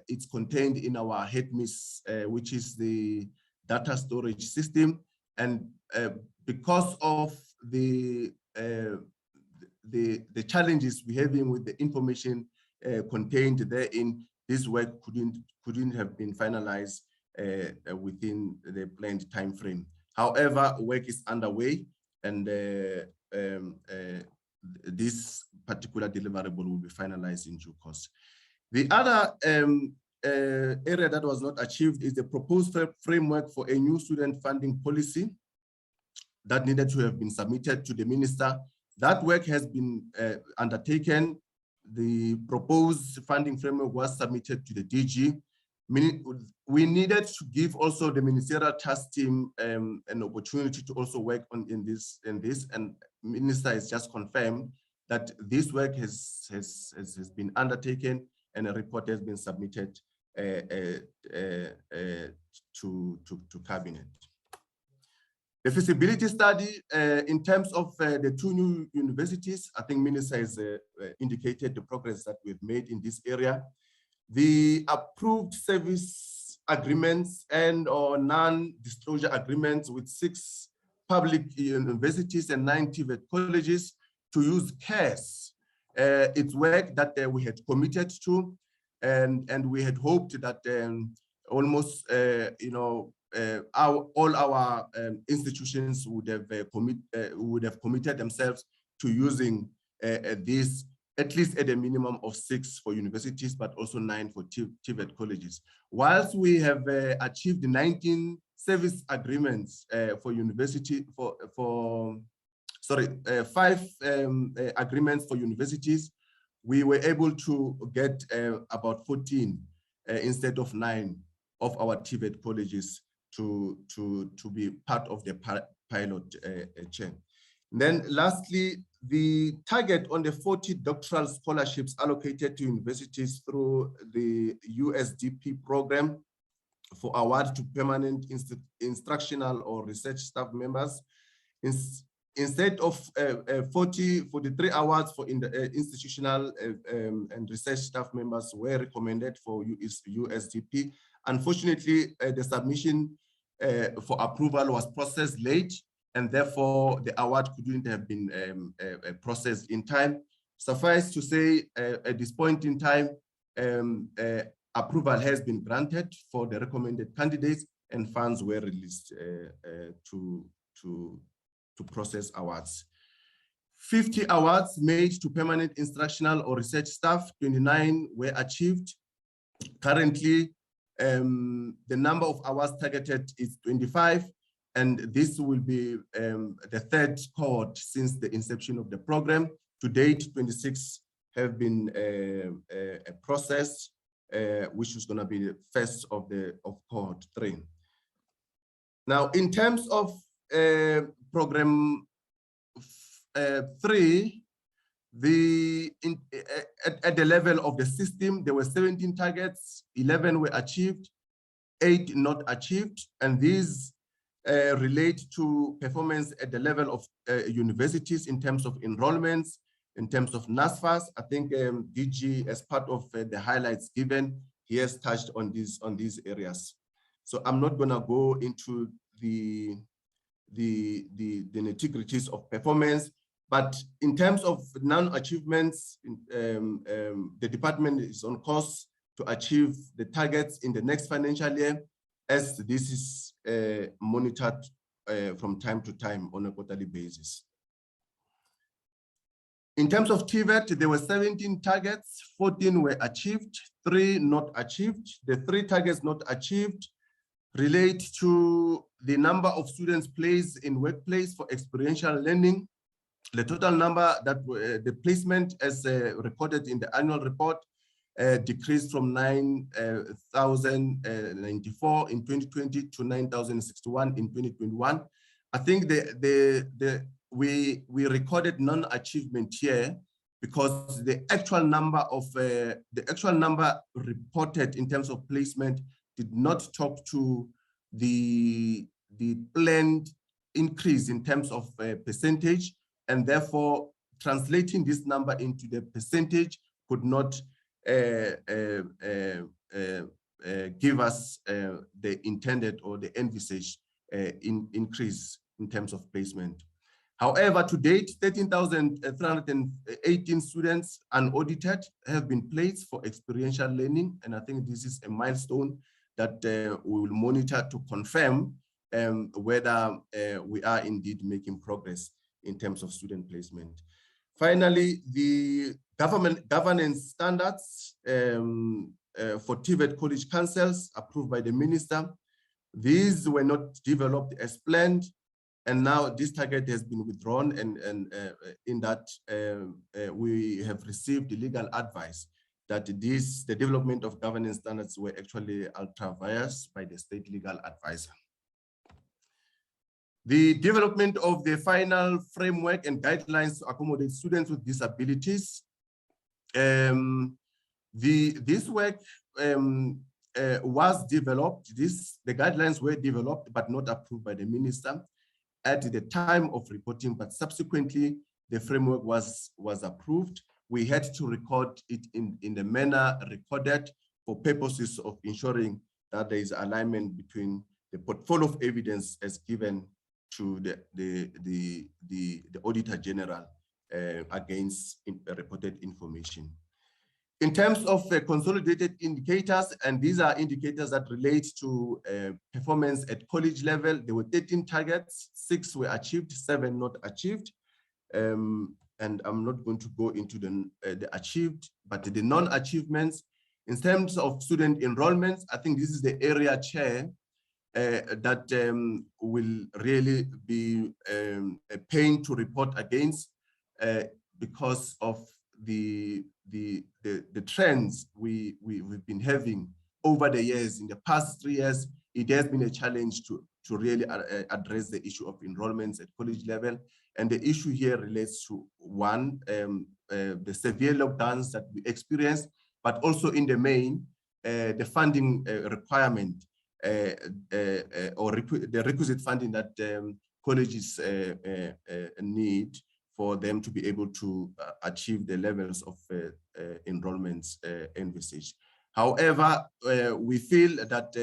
it's contained in our HEDMIS, which is the data storage system. And because of the challenges we're having with the information contained therein, this work couldn't have been finalized within the planned time frame. However, work is underway, and this particular deliverable will be finalized in due course. The other area that was not achieved is the proposed framework for a new student funding policy that needed to have been submitted to the minister. That work has been undertaken. The proposed funding framework was submitted to the DG. We needed to give also the ministerial task team an opportunity to also work on in this, and minister has just confirmed that this work has been undertaken and a report has been submitted to cabinet. The feasibility study in terms of the 2 new universities, I think minister has indicated the progress that we've made in this area. The approved service agreements and or non-disclosure agreements with 6 public universities and 9 TVET colleges to use CARES. It's work that we had committed to, and we had hoped that almost all our institutions would have committed themselves to using this, at least at a minimum of 6 for universities, but also 9 for TVET colleges. Whilst we have achieved 19 service agreements for university, 5 agreements for universities, we were able to get about 14 instead of 9 of our TVET colleges to be part of the pilot chain. And then lastly, the target on the 40 doctoral scholarships allocated to universities through the USDP program for award to permanent instructional or research staff members. Instead of 43 awards for institutional and research staff members were recommended for USDP. Unfortunately, the submission for approval was processed late, and therefore the award couldn't have been processed in time. Suffice to say, at this point in time, approval has been granted for the recommended candidates, and funds were released to process awards. 50 awards made to permanent instructional or research staff, 29 were achieved. Currently, the number of awards targeted is 25, and this will be the 3rd cohort since the inception of the program. To date, 26 have been processed, which is going to be the first of cohort 3. Now, in terms of program 3, at the level of the system, there were 17 targets, 11 were achieved, 8 not achieved, and these relate to performance at the level of universities in terms of enrollments, in terms of NSFAS. I think DG, as part of the highlights given, he has touched on these areas. So I'm not going to go into the nitty-gritties of performance, but in terms of non-achievements, the department is on course to achieve the targets in the next financial year, as this is monitored from time to time on a quarterly basis. In terms of TVET, there were 17 targets, 14 were achieved, 3 not achieved. The 3 targets not achieved relate to the number of students placed in workplace for experiential learning. The total number that the placement as recorded in the annual report decreased from 9,094 in 2020 to 9,061 in 2021. I think we recorded non-achievement here because the actual number reported in terms of placement did not talk to the planned increase in terms of percentage, and therefore translating this number into the percentage could not give us the intended or the envisaged increase in terms of placement. However, to date, 13,318 students unaudited have been placed for experiential learning. And I think this is a milestone that we will monitor to confirm whether we are indeed making progress in terms of student placement. Finally, the governance standards for TVET college councils approved by the minister. These were not developed as planned, and now this target has been withdrawn, and in that we have received legal advice that the development of governance standards were actually ultra vires by the state legal advisor. The development of the final framework and guidelines to accommodate students with disabilities. This work was developed. The guidelines were developed but not approved by the minister at the time of reporting, but subsequently the framework was approved. We had to record it in the manner recorded for purposes of ensuring that there is alignment between the portfolio of evidence as given to the Auditor General against reported information. In terms of consolidated indicators, and these are indicators that relate to performance at college level, there were 13 targets, 6 were achieved, 7 not achieved. And I'm not going to go into the achieved, but the non-achievements. In terms of student enrollments, I think this is the area, Chair, that will really be a pain to report against because of the trends we've been having over the years. In the past 3 years, it has been a challenge to really address the issue of enrollments at college level. And the issue here relates to one, the severe lockdowns that we experienced, but also in the main, the funding requirement or the requisite funding that colleges need for them to be able to achieve the levels of enrollments envisaged. However, we feel that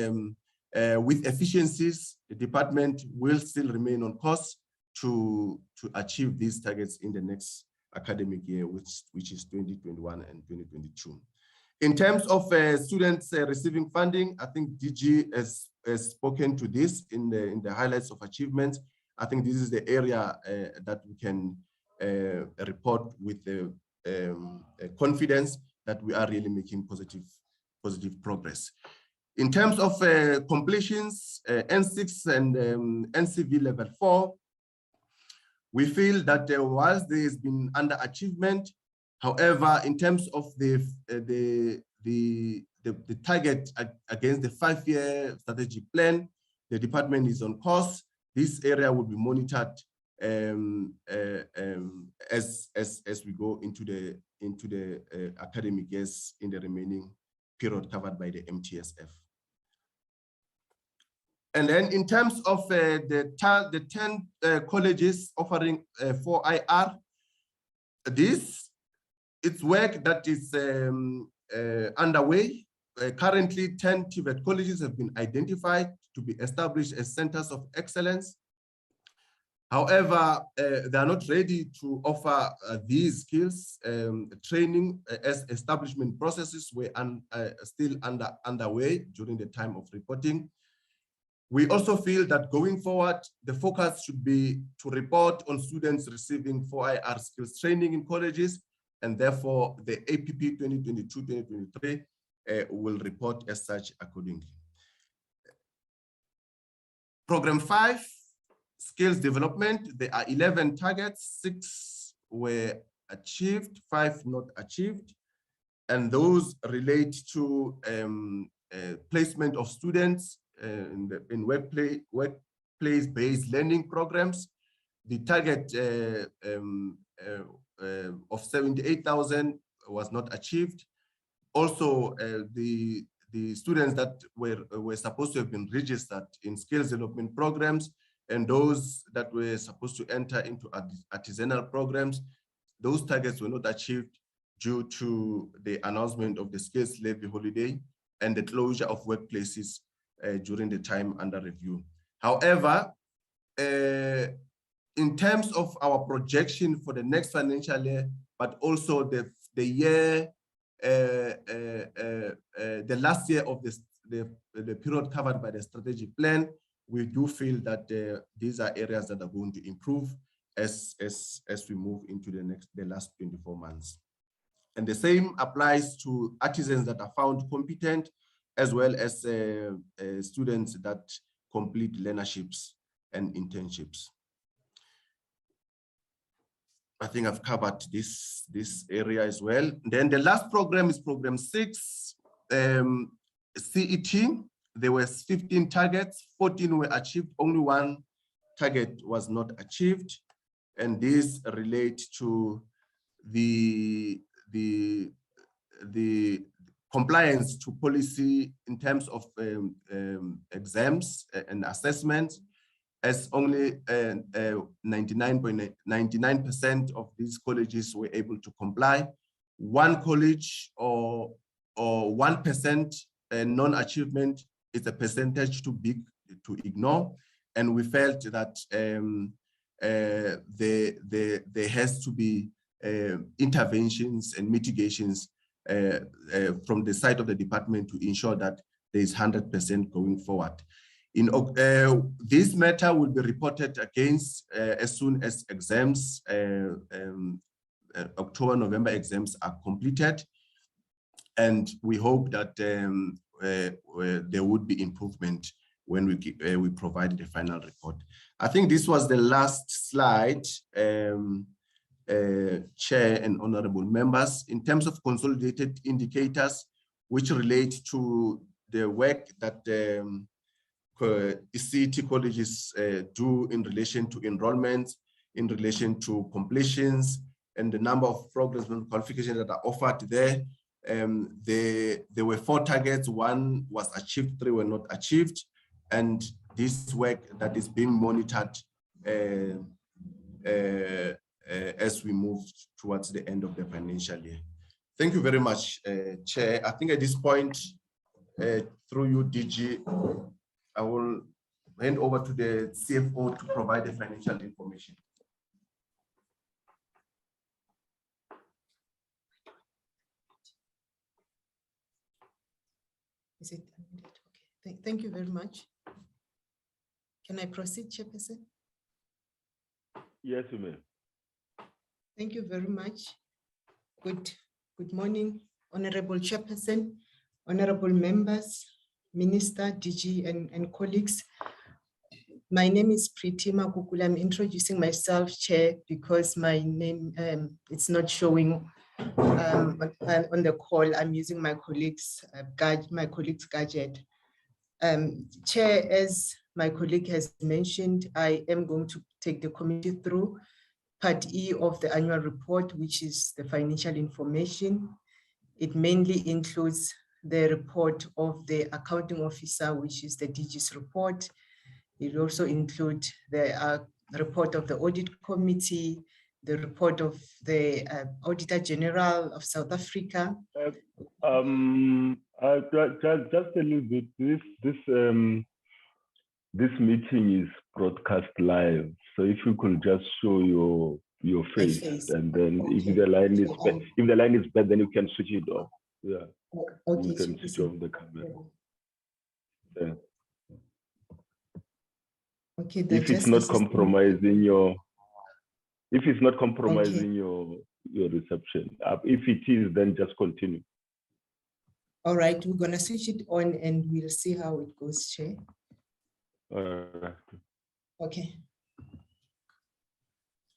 with efficiencies, the department will still remain on course to achieve these targets in the next academic year, which is 2021 and 2022. In terms of students receiving funding, I think DG has spoken to this in the highlights of achievements. I think this is the area that we can report with confidence that we are really making positive progress. In terms of completions, N6 and NCV level 4, we feel that whilst there has been underachievement, however, in terms of the target against the 5-year strategic plan, the department is on course. This area will be monitored as we go into the academic years in the remaining period covered by the MTSF. And then in terms of the 10 colleges offering 4IR, it's work that is underway. Currently, 10 TVET colleges have been identified to be established as centers of excellence. However, they are not ready to offer these skills training as establishment processes were still underway during the time of reporting. We also feel that going forward, the focus should be to report on students receiving 4IR skills training in colleges, and therefore the APP 2022-2023 will report as such accordingly. Program 5, skills development, there are 11 targets, 6 were achieved, 5 not achieved, and those relate to placement of students in workplace-based learning programs. The target of 78,000 was not achieved. Also, the students that were supposed to have been registered in skills development programs and those that were supposed to enter into artisanal programs, those targets were not achieved due to the announcement of the skills levy holiday and the closure of workplaces during the time under review. However, in terms of our projection for the next financial year, but also the year, the last year of the period covered by the strategic plan, we do feel that these are areas that are going to improve as we move into the last 24 months. And the same applies to artisans that are found competent, as well as students that complete learnerships and internships. I think I've covered this area as well. Then the last program is program 6, CET. There were 15 targets, 14 were achieved, only 1 target was not achieved. And these relate to the compliance to policy in terms of exams and assessments, as only 99% of these colleges were able to comply. 1 college or 1% non-achievement is a percentage too big to ignore. And we felt that there has to be interventions and mitigations from the side of the department to ensure that there is 100% going forward. This matter will be reported against as soon as exams, October, November exams are completed. And we hope that there would be improvement when we provide the final report. I think this was the last slide, Chair and honorable members, in terms of consolidated indicators, which relate to the work that CET colleges do in relation to enrollments, in relation to completions, and the number of programs and qualifications that are offered there. There were 4 targets, 1 was achieved, 3 were not achieved. And this work that is being monitored as we move towards the end of the financial year. Thank you very much, Chair. I think at this point, through you, DG, I will hand over to the CFO to provide the financial information. Is it? Okay. Thank you very much. Can I proceed, Chairperson? Yes, you may. Thank you very much. Good morning, Honorable Chairperson, honorable members, Minister, DG, and colleagues. My name is Pritima Kukula. I'm introducing myself, Chair, because my name it's not showing on the call. I'm using my colleague's gadget. Chair, as my colleague has mentioned, I am going to take the committee through Part E of the annual report, which is the financial information. It mainly includes the report of the accounting officer, which is the DG's report. It also includes the report of the audit committee, the report of the Auditor General of South Africa. Just a little bit. This meeting is broadcast live, so if you could just show your face, and then okay. If the line is bad, then you can switch it off. Yeah, okay. You can switch off the camera. Yeah. Okay. If it's not compromising your your reception. If it is, then just continue. All right, we're gonna switch it on and we'll see how it goes, Chair. Okay.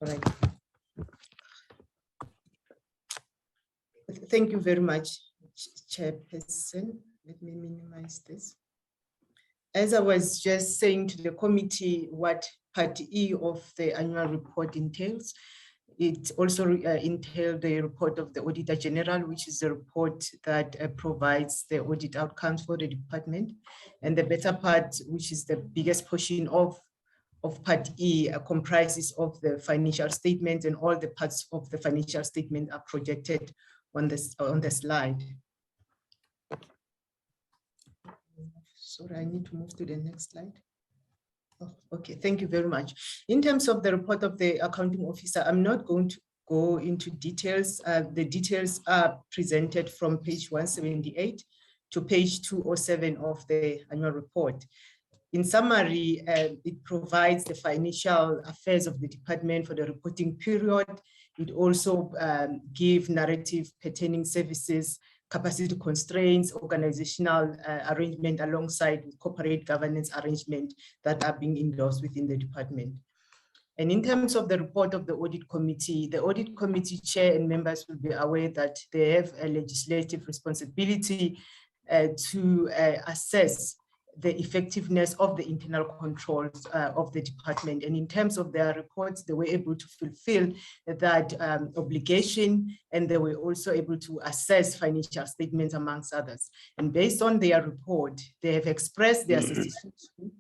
All right. Thank you very much, Chairperson. Let me minimize this. As I was just saying to the committee, what Part E of the annual report entails, it also entails the report of the Auditor General, which is the report that provides the audit outcomes for the department. And the better part, which is the biggest portion of Part E, comprises of the financial statement, and all the parts of the financial statement are projected on the slide. Sorry, I need to move to the next slide. Okay, thank you very much. In terms of the report of the accounting officer, I'm not going to go into details. The details are presented from page 178 to page 207 of the annual report. In summary, it provides the financial affairs of the department for the reporting period. It also gives narrative pertaining services, capacity constraints, organizational arrangement alongside corporate governance arrangement that are being endorsed within the department. And in terms of the report of the audit committee chair and members will be aware that they have a legislative responsibility to assess the effectiveness of the internal controls of the department. And in terms of their reports, they were able to fulfill that obligation, and they were also able to assess financial statements amongst others. And based on their report, they have expressed their satisfaction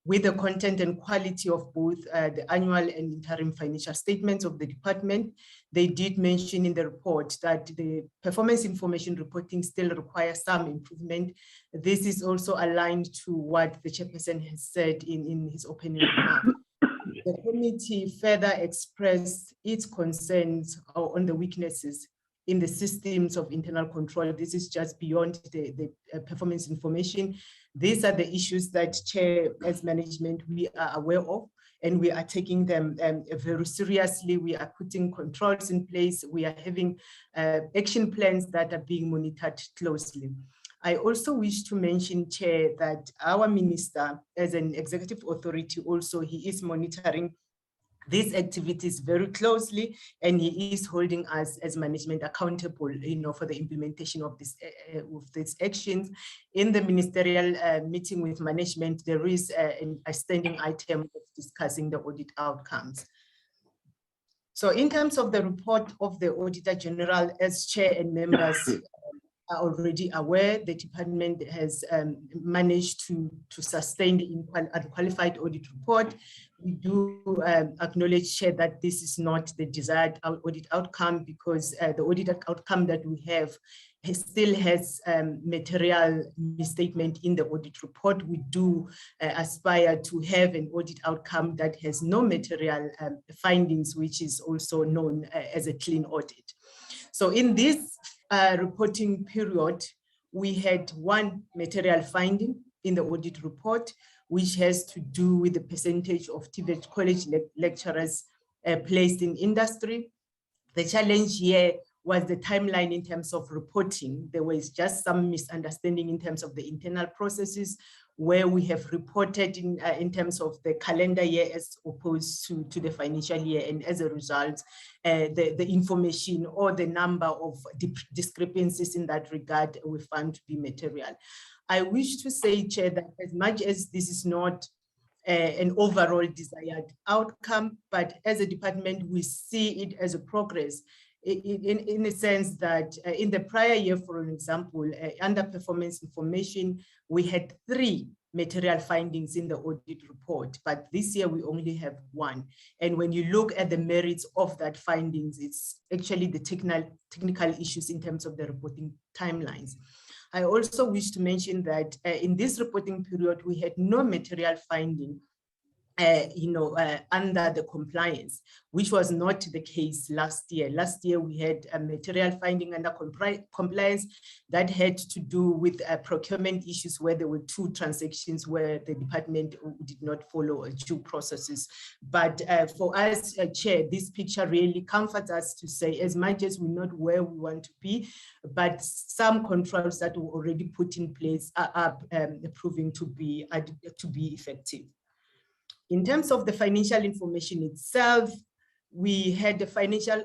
with the content and quality of both the annual and interim financial statements of the department. They did mention in the report that the performance information reporting still requires some improvement. This is also aligned to what the chairperson has said in his opening remarks. The committee further expressed its concerns on the weaknesses in the systems of internal control. This is just beyond the performance information. These are the issues that Chair, as management, we are aware of, and we are taking them very seriously. We are putting controls in place. We are having action plans that are being monitored closely. I also wish to mention, Chair, that our minister, as an executive authority, also he is monitoring these activities very closely, and he is holding us as management accountable, for the implementation of this with these actions. In the ministerial meeting with management, there is a standing item of discussing the audit outcomes. So in terms of the report of the Auditor General, as Chair and members are already aware, the department has managed to sustain the unqualified audit report. We do acknowledge, Chair, that this is not the desired audit outcome, because the audit outcome that we have still has material misstatement in the audit report. We do aspire to have an audit outcome that has no material findings, which is also known as a clean audit. So in this reporting period, we had one material finding in the audit report, which has to do with the percentage of TVET college lecturers placed in industry. The challenge here was the timeline in terms of reporting. There was just some misunderstanding in terms of the internal processes, where we have reported in terms of the calendar year as opposed to the financial year. And as a result, the information or the number of discrepancies in that regard we found to be material. I wish to say, Chair, that as much as this is not an overall desired outcome, but as a department, we see it as a progress in a sense that in the prior year, for example, under performance information, we had 3 material findings in the audit report, but this year we only have 1. And when you look at the merits of that findings, it's actually the technical issues in terms of the reporting timelines. I also wish to mention that in this reporting period, we had no material finding under the compliance, which was not the case last year. Last year, we had a material finding under compliance that had to do with procurement issues, where there were 2 transactions where the department did not follow due processes. But for us, Chair, this picture really comforts us to say, as much as we're not where we want to be, but some controls that were already put in place are proving to be effective. In terms of the financial information itself, we had the final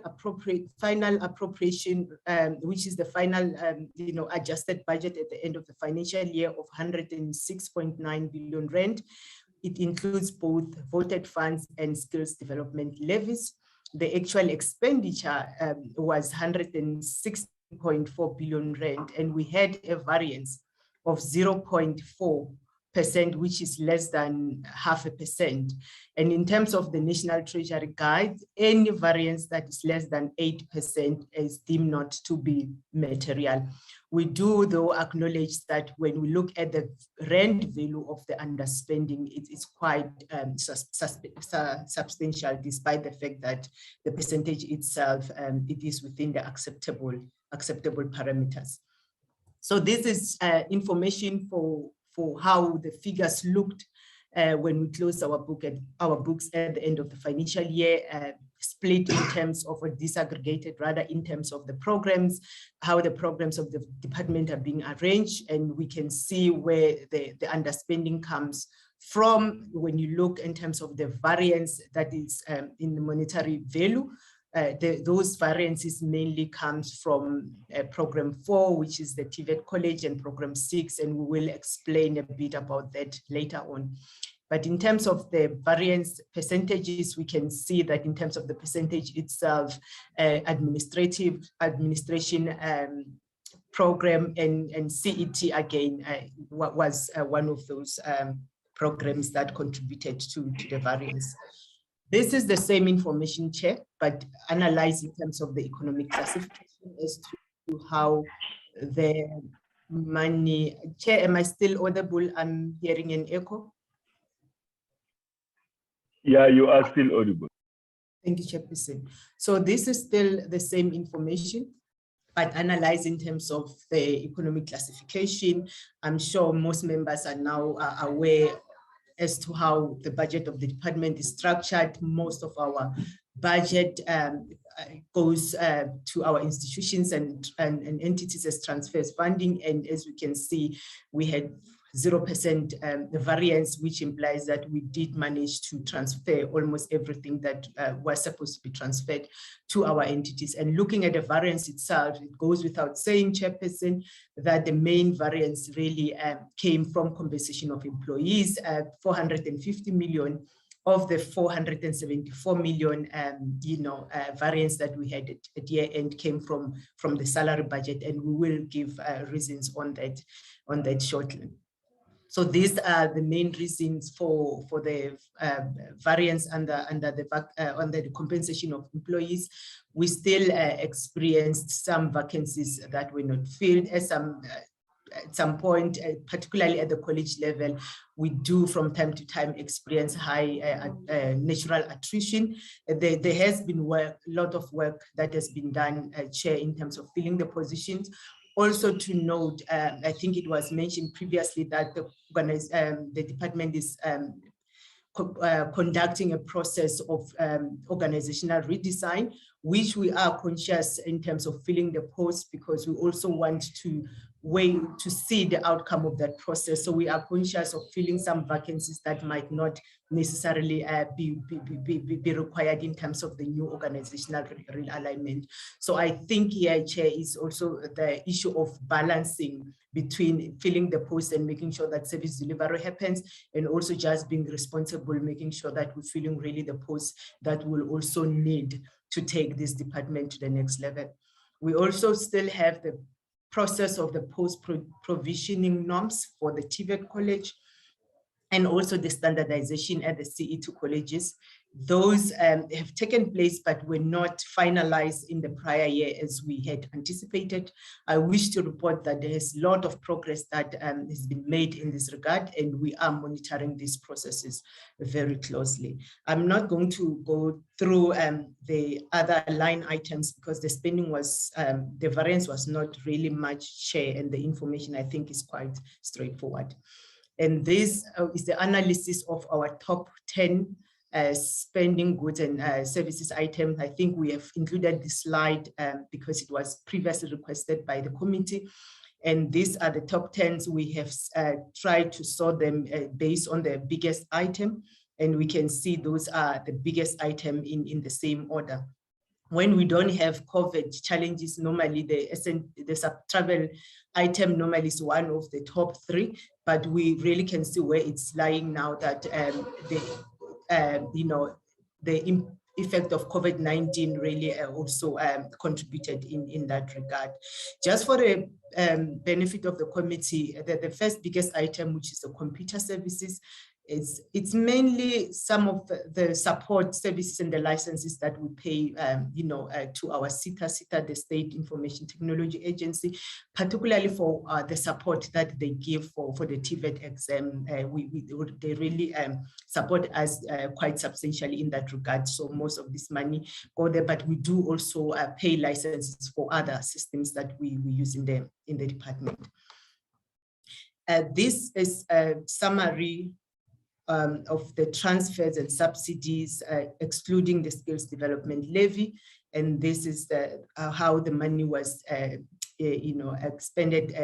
appropriation, which is the final, adjusted budget at the end of the financial year of 106.9 billion rand. It includes both voted funds and skills development levies. The actual expenditure was 160.4 billion rand, and we had a variance of 0.4% which is less than 0.5%. And in terms of the National Treasury Guide, any variance that is less than 8% is deemed not to be material. We do, though, acknowledge that when we look at the rand value of the underspending, it is quite substantial, despite the fact that the percentage itself, it is within the acceptable parameters. So this is information for how the figures looked when we closed our books at the end of the financial year, split in terms of, or disaggregated rather, in terms of the programs, how the programs of the department are being arranged, and we can see where the underspending comes from when you look in terms of the variance that is in the monetary value. Those variances mainly comes from program 4, which is the TVET College, and program 6, and we will explain a bit about that later on. But in terms of the variance percentages, we can see that in terms of the percentage itself, administration program and CET again was one of those programs that contributed to the variance. This is the same information, Chair, but analyzed in terms of the economic classification as to how the money. Chair, am I still audible? I'm hearing an echo. Yeah, you are still audible. Thank you, Chairperson. So this is still the same information, but analyzed in terms of the economic classification. I'm sure most members are now aware as to how the budget of the department is structured. Most of our budget goes to our institutions and entities as transfers funding. And as we can see, we had 0% variance, which implies that we did manage to transfer almost everything that was supposed to be transferred to our entities. And looking at the variance itself, it goes without saying, Chairperson, that the main variance really came from compensation of employees, 450 million of the 474 million, variance that we had at year end came from the salary budget, and we will give reasons on that shortly. So these are the main reasons for the variance under the compensation of employees. We still experienced some vacancies that were not filled at some point, particularly at the college level. We do from time to time experience high natural attrition. There has been a lot of work that has been done, Chair, in terms of filling the positions. Also to note, I think it was mentioned previously that the department is conducting a process of organizational redesign, which we are conscious in terms of filling the post, because we also want to wait to see the outcome of that process. So we are conscious of filling some vacancies that might not necessarily be required in terms of the new organizational realignment. So I think here, Chair, is also the issue of balancing between filling the post and making sure that service delivery happens, and also just being responsible, making sure that we're filling really the posts that will also need to take this department to the next level. We also still have the process of the post-provisioning norms for the TVET College, and also the standardization at the CE2 colleges. Those have taken place, but were not finalized in the prior year as we had anticipated. I wish to report that there is a lot of progress that has been made in this regard, and we are monitoring these processes very closely. I'm not going to go through the other line items, because the spending was, the variance was not really much, Chair, and the information I think is quite straightforward. And this is the analysis of our top 10 spending goods and services items. I think we have included this slide because it was previously requested by the committee. And these are the top 10s. We have tried to sort them based on the biggest item. And we can see those are the biggest item in the same order. When we don't have COVID challenges, normally the sub-travel item normally is one of the top 3, but we really can see where it's lying now, that the effect of COVID-19 really also contributed in that regard. Just for the benefit of the committee, the first biggest item, which is the computer services, it's mainly some of the support services and the licenses that we pay, to our SITA, the State Information Technology Agency, particularly for the support that they give for the TVET exam. They really support us quite substantially in that regard. So most of this money go there, but we do also pay licenses for other systems that we use in the department. This is a summary of the transfers and subsidies, excluding the skills development levy. And this is how the money was expended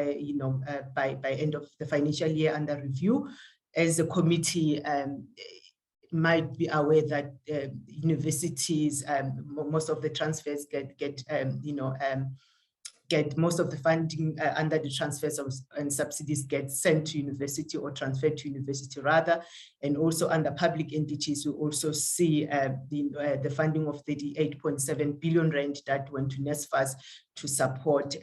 by end of the financial year under review. As a committee might be aware that universities, most of the transfers get most of the funding under the transfers and subsidies get sent to university or transferred to university rather. And also under public entities, we also see the funding of 38.7 billion rand that went to NSFAS to support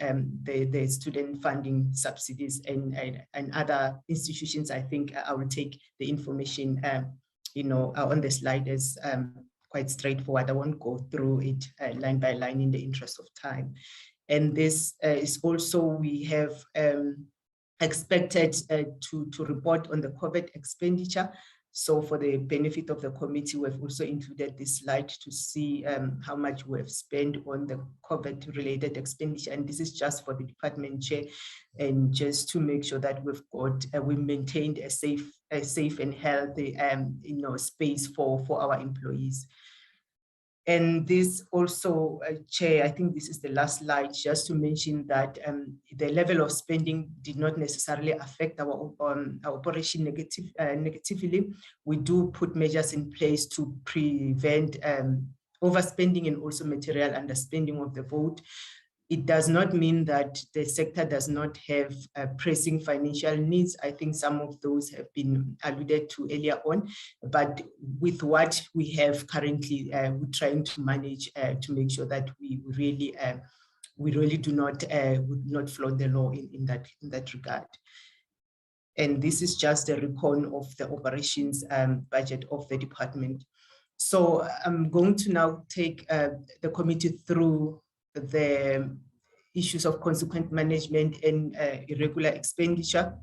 the student funding subsidies and other institutions. I think I will take the information on the slide as quite straightforward. I won't go through it line by line in the interest of time. And this is also, we have expected to report on the COVID expenditure. So for the benefit of the committee, we've also included this slide to see how much we have spent on the COVID related expenditure. And this is just for the department chair, and just to make sure that we maintained a safe and healthy space for our employees. And this also, Chair, I think this is the last slide, just to mention that the level of spending did not necessarily affect our operation negatively. We do put measures in place to prevent overspending and also material underspending of the vote. It does not mean that the sector does not have pressing financial needs. I think some of those have been alluded to earlier on, but with what we have currently, we're trying to manage to make sure that we really do not would not flout the law in that regard. And this is just a recon of the operations budget of the department. So I'm going to now take the committee through the issues of consequent management and irregular expenditure.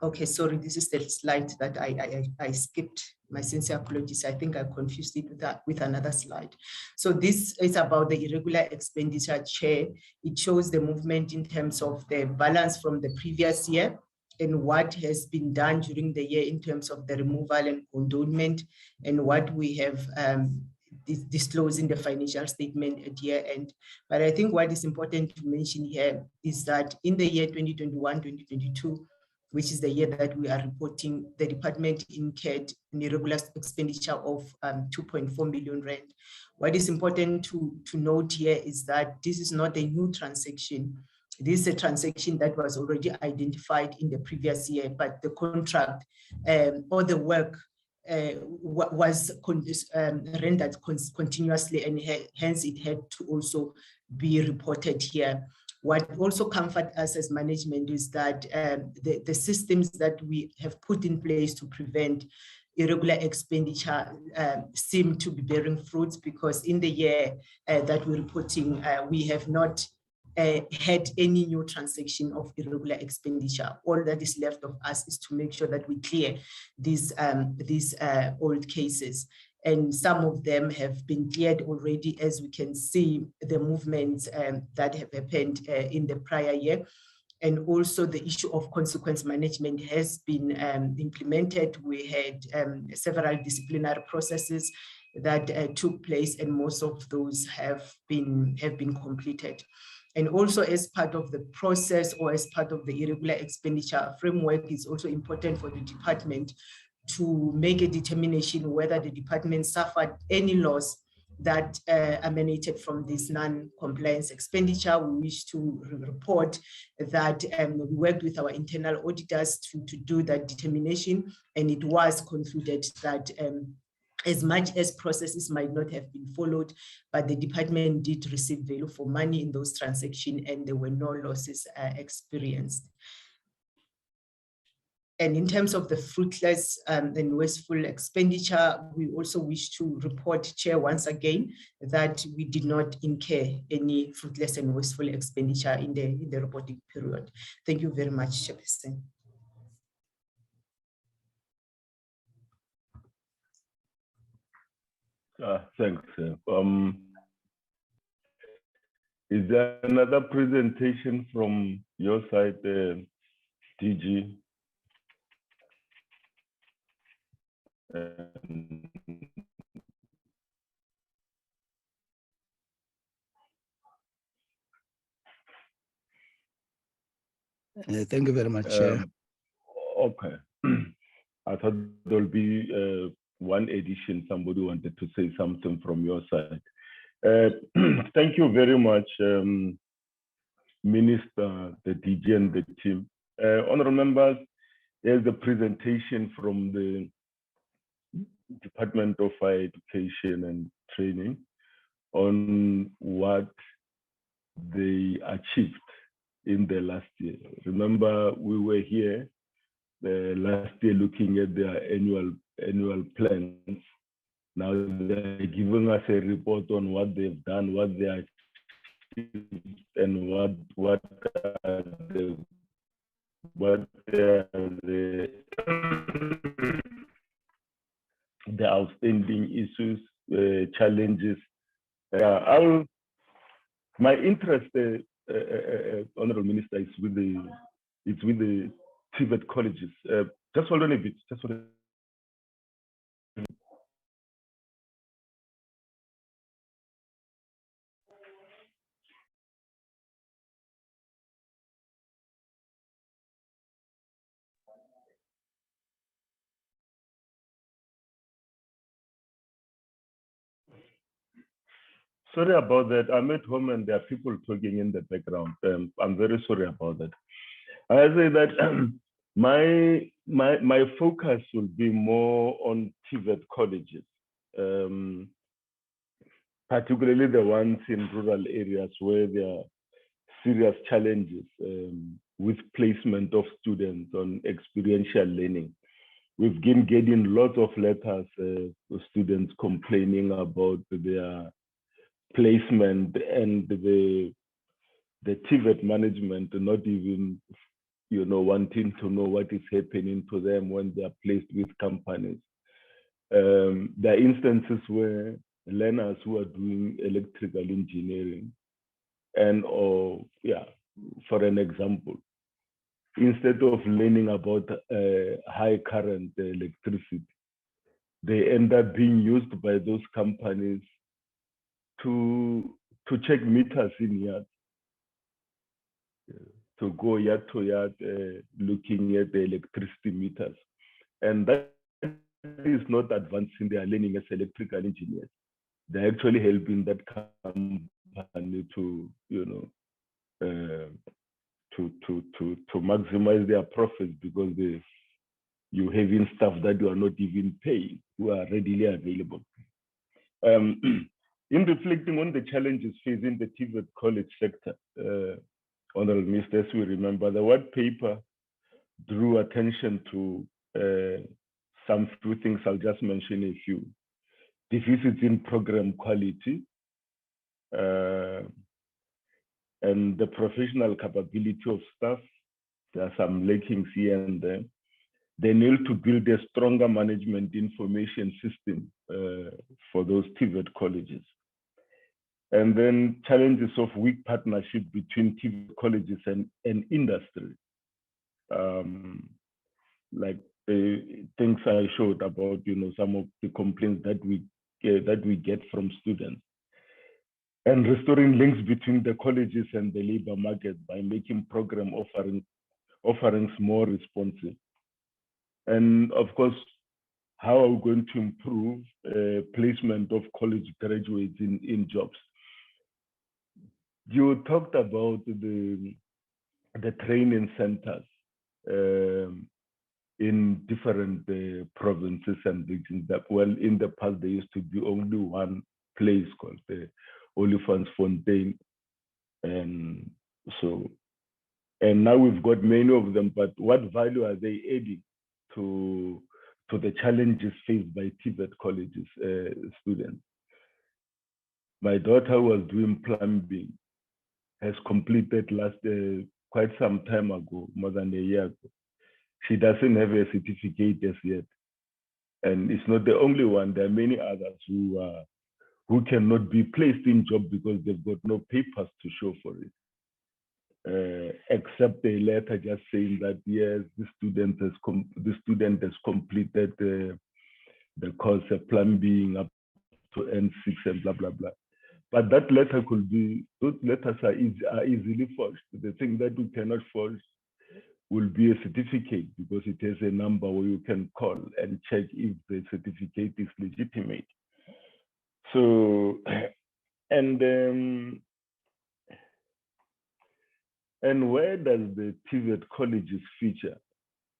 Okay, sorry, this is the slide that I skipped. My sincere apologies. I think I confused it with another slide. So this is about the irregular expenditure, Chair. It shows the movement in terms of the balance from the previous year and what has been done during the year in terms of the removal and condonement, and what we have disclosing the financial statement at year end. But I think what is important to mention here is that in the year 2021-2022, which is the year that we are reporting, the department incurred an irregular expenditure of 2.4 million rand. What is important to note here is that this is not a new transaction. This is a transaction that was already identified in the previous year, but the contract or the work was rendered continuously, and hence it had to also be reported here. What also comforts us as management is that the systems that we have put in place to prevent irregular expenditure seem to be bearing fruits, because in the year that we're reporting, we have not had any new transaction of irregular expenditure. All that is left of us is to make sure that we clear these old cases. And some of them have been cleared already, as we can see the movements that have happened in the prior year. And also the issue of consequence management has been implemented. We had several disciplinary processes that took place, and most of those have been completed. And also, as part of the process, or as part of the irregular expenditure framework, is also important for the department to make a determination whether the department suffered any loss that emanated from this non-compliance expenditure. We wish to report that we worked with our internal auditors to do that determination, and it was concluded that as much as processes might not have been followed, but the department did receive value for money in those transactions and there were no losses experienced. And in terms of the fruitless and wasteful expenditure, we also wish to report, Chair, once again, that we did not incur any fruitless and wasteful expenditure in the reporting period. Thank you very much, Chairperson. Thanks. Is there another presentation from your side, DG? Thank you very much, Chair. Okay. I thought there'll be one addition. Somebody wanted to say something from your side. Thank you very much, Minister, the DG and the team. Honorable members, here's the presentation from the Department of Higher Education and Training on what they achieved in the last year. Remember, we were here last year looking at their annual plans. Now they're giving us a report on what they've done, what they achieved, and what are the outstanding issues, challenges. My interest, Honorable Minister, is with the TVET colleges. Just hold on a bit. Just hold on. Sorry about that. I'm at home and there are people talking in the background. I'm very sorry about that. I say that my focus will be more on TVET colleges, particularly the ones in rural areas where there are serious challenges with placement of students on experiential learning. We've been getting lots of letters of students complaining about their placement and the TVET management not even wanting to know what is happening to them when they are placed with companies. There are instances where learners who are doing electrical engineering for an example, instead of learning about high current electricity, they end up being used by those companies to check meters in yards, to go yard to yard looking at the electricity meters. And that is not advancing their learning as electrical engineers. They're actually helping that company to, to maximize their profits because you're having stuff that you are not even paying, who are readily available. In reflecting on the challenges facing the TVET college sector, Honorable Minister, as we remember, the white paper drew attention to some few things. I'll just mention a few. Deficits in program quality and the professional capability of staff. There are some lackings here and there. They need to build a stronger management information system for those TVET colleges. And then challenges of weak partnership between TVET colleges and industry. Like the things I showed about, some of the complaints that we get from students. And restoring links between the colleges and the labor market by making program offerings more responsive. And of course, how are we going to improve placement of college graduates in jobs? You talked about the training centers. in different provinces and regions. That, well, in the past, there used to be only one place called the Olifantsfontein. And so, and now we've got many of them, but what value are they adding to the challenges faced by TVET colleges students? My daughter was doing plumbing, has completed quite some time ago, more than a year ago. She doesn't have a certificate as yet. And it's not the only one. There are many others who cannot be placed in job because they've got no papers to show for it. Except a letter just saying that, yes, the student has completed the course of plumbing up to N6 and blah, blah, blah. But that letter could be, those letters are easily forged. The thing that we cannot forge will be a certificate because it has a number where you can call and check if the certificate is legitimate. So, and where does the TVET colleges feature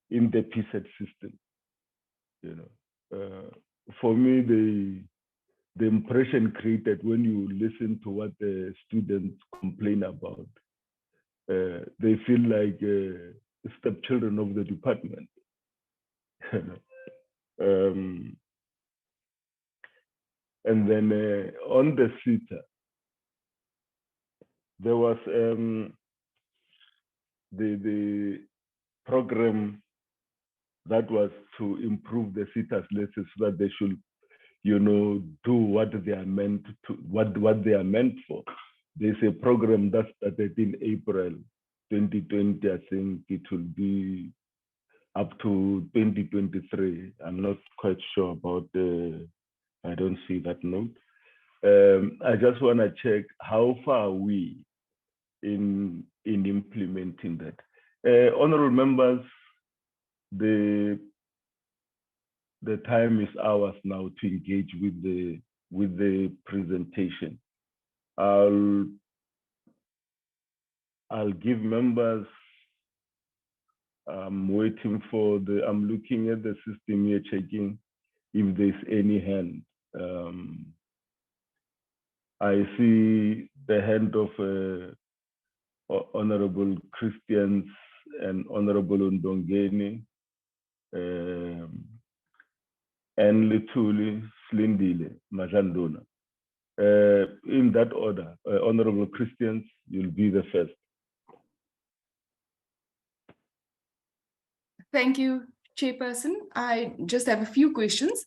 in the PSET system? You know, for me, the impression created when you listen to what the students complain about, they feel like stepchildren of the department. And then on the SETA, there was the program that was to improve the SETA's lessons so that they should, you know, do what they are meant to, what they are meant for. There's a program that started in April 2020. I think it will be up to 2023. I'm not quite sure about I don't see that note. I just want to check how far are we in implementing that. Honorable members, the time is ours now to engage with the presentation. I'll give members. I'm waiting for I'm looking at the system here, checking if there's any hand. I see the hand of Honorable Christians and Honorable Ndongeni, and Lituli Slindile Majandona. In that order, Honorable Christians, you'll be the first. Thank you, Chairperson. I just have a few questions.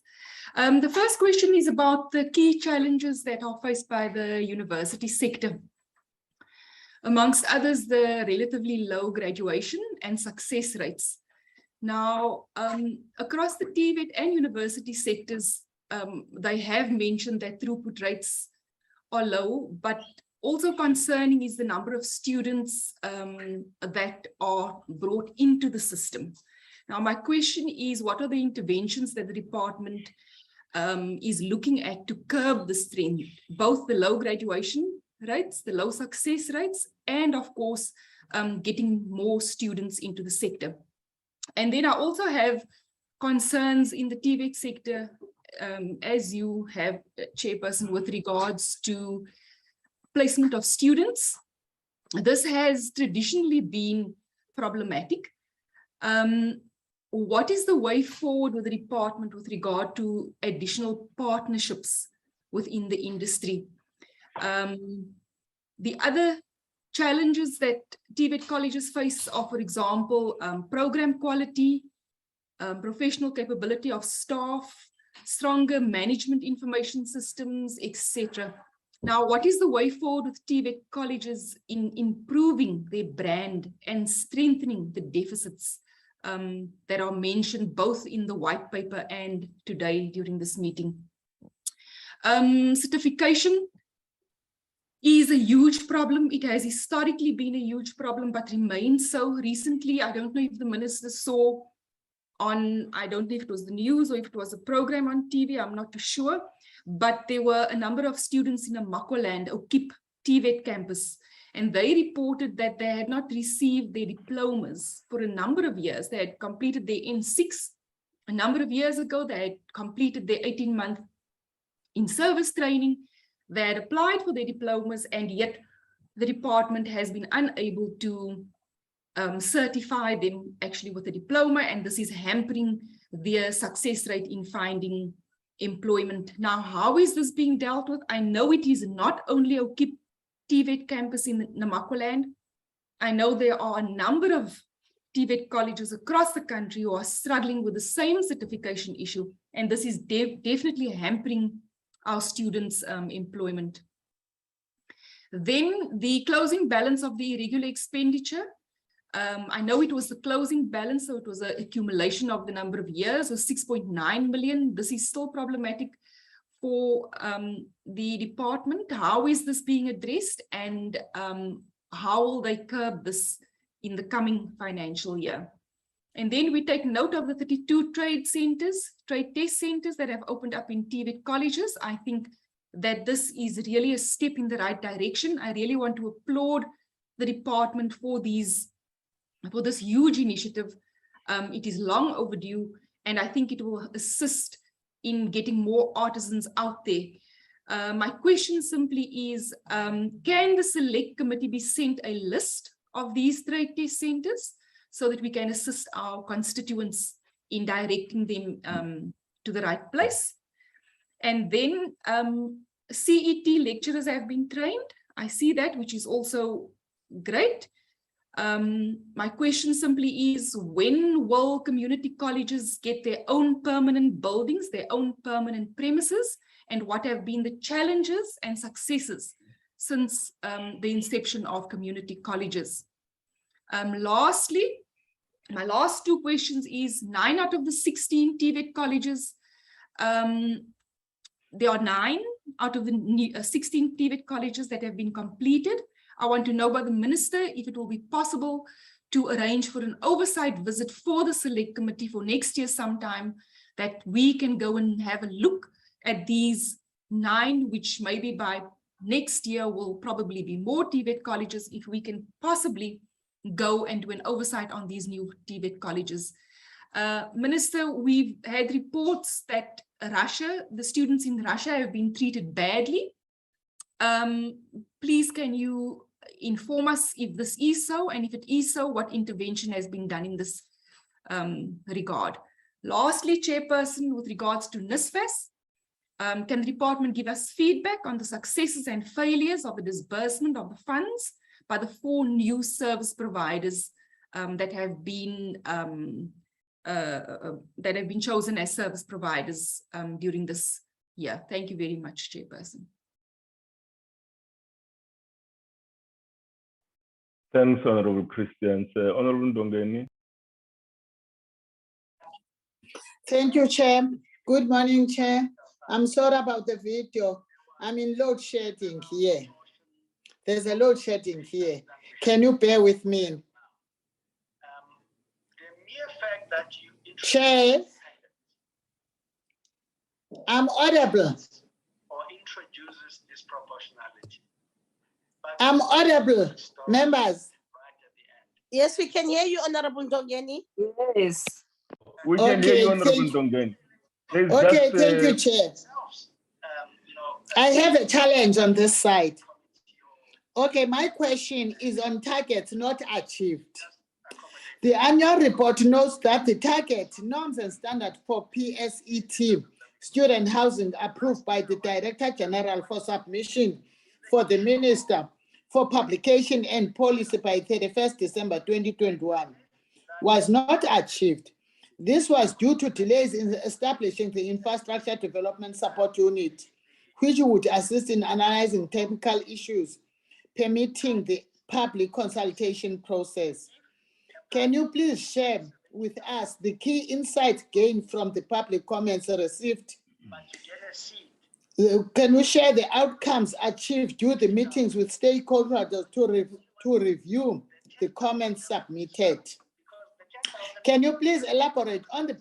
The first question is about the key challenges that are faced by the university sector. Amongst others, the relatively low graduation and success rates. Now, across the TVET and university sectors, they have mentioned that throughput rates are low, but also concerning is the number of students that are brought into the system. Now, my question is, what are the interventions that the department is looking at to curb this trend, both the low graduation rates, the low success rates, and of course, getting more students into the sector. And then I also have concerns in the TVET sector, as you have, Chairperson, with regards to placement of students. This has traditionally been problematic. What is the way forward with the department with regard to additional partnerships within the industry? The other challenges that TVET colleges face are, for example, program quality, professional capability of staff, stronger management information systems, etc. Now, what is the way forward with TVET colleges in improving their brand and strengthening the deficits that are mentioned both in the white paper and today during this meeting? Certification is a huge problem. It has historically been a huge problem, but remains so. Recently, I don't know if the minister saw on, I don't know if it was the news or if it was a program on TV, I'm not too sure, but there were a number of students in a Makoland, Okip TVET campus, and they reported that they had not received their diplomas for a number of years. They had completed their N6 a number of years ago. They had completed their 18-month in-service training. They had applied for their diplomas, and yet the department has been unable to certify them actually with a diploma, and this is hampering their success rate in finding employment. Now, how is this being dealt with? I know it is not only OKIP TVET campus in Namaqualand. I know there are a number of TVET colleges across the country who are struggling with the same certification issue, and this is definitely hampering our students' employment. Then the closing balance of the irregular expenditure. I know it was the closing balance, so it was an accumulation of the number of years, was 6.9 million. This is still problematic for the department. How is this being addressed, and how will they curb this in the coming financial year? And then we take note of the 32 trade centers, trade test centers that have opened up in TVET colleges. I think that this is really a step in the right direction. I really want to applaud the department for this huge initiative. It is long overdue, and I think it will assist in getting more artisans out there. My question simply is, can the select committee be sent a list of these trade test centers so that we can assist our constituents in directing them to the right place? And then CET lecturers have been trained. I see that, which is also great. My question simply is, when will community colleges get their own permanent buildings, their own permanent premises, and what have been the challenges and successes since the inception of community colleges? Lastly, my last two questions is 9 out of the 16 TVET colleges, there are 9 out of the 16 TVET colleges that have been completed. I want to know by the minister if it will be possible to arrange for an oversight visit for the select committee for next year sometime, that we can go and have a look at these 9, which maybe by next year will probably be more TVET colleges, if we can possibly go and do an oversight on these new TVET colleges. Minister, we've had reports that the students in Russia have been treated badly. Please, can you inform us if this is so, and if it is so, what intervention has been done in this regard? Lastly, Chairperson, with regards to NSFAS, can the department give us feedback on the successes and failures of the disbursement of the funds by the 4 new service providers that have been chosen as service providers during this year? Thank you very much, Chairperson. Thanks, Honorable Christian. Honorable Ndongeni. Thank you, Chair. Good morning, Chair. I'm sorry about the video. I'm in load shedding here. There's a load shedding here. Can you bear with me? The mere fact that you Chair, I'm audible. Or introduces disproportionality. I'm audible, members. Yes, we can hear you, Honorable Ndongeni. Yes. We can hear you, Honorable Ndongeni. Okay, thank you, Chair. I have a challenge on this side. Okay, my question is on targets not achieved. The annual report notes that the target, norms and standards for PSET student housing approved by the Director General for submission for the Minister for Publication and Policy by 31st December 2021 was not achieved. This was due to delays in establishing the Infrastructure Development Support Unit, which would assist in analyzing technical issues permitting the public consultation process. Can you please share with us the key insights gained from the public comments received? Can you share the outcomes achieved during the meetings with stakeholders to review the comments submitted? Can you please elaborate on the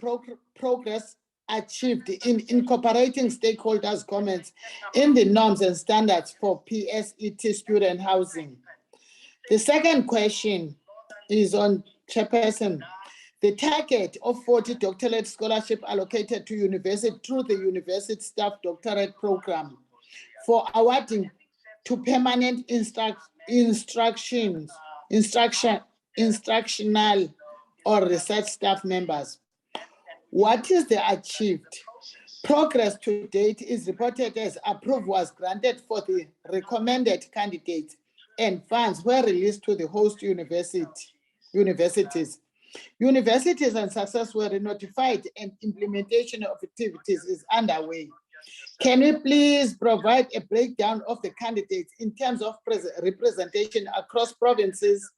progress achieved in incorporating stakeholders' comments in the norms and standards for PSET student housing? The second question is on Chairperson. The target of 40 doctorate scholarship allocated to university through the University Staff Doctorate Program for awarding to permanent instructional or research staff members. What is the achieved? Progress to date is reported as approval was granted for the recommended candidates and funds were released to the host universities. Universities and success were notified and implementation of activities is underway. Can we please provide a breakdown of the candidates in terms of representation across provinces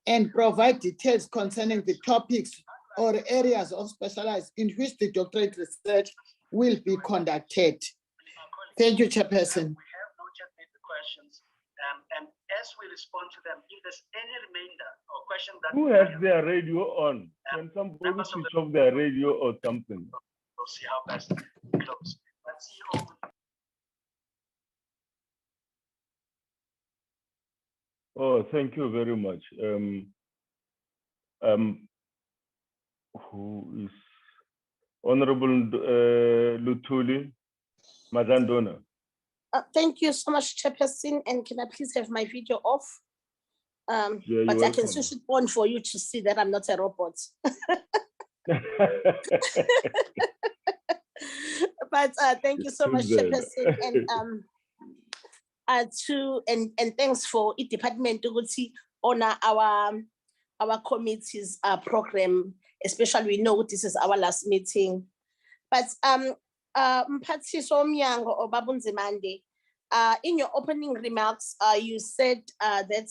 and provide details concerning the topics or areas of specialized in which the doctorate research will be conducted? Thank you, Chairperson. We have noted the questions, and as we respond to them, if there's any remainder or question that who has their radio on? Can somebody switch off their radio or something? We'll see how best we close. Let's see who. Oh, thank you very much. Who is Honorable Luthuli Mazandona? Thank you so much, Chairperson. And can I please have my video off? Yeah, but I welcome. can switch it on for you to see that I'm not a robot. But thank you so much, Chairperson. And and thanks for the department to honor our committee's program, especially we know this is our last meeting. But Mphathiswa Mnyango or Babunzimande, in your opening remarks, you said that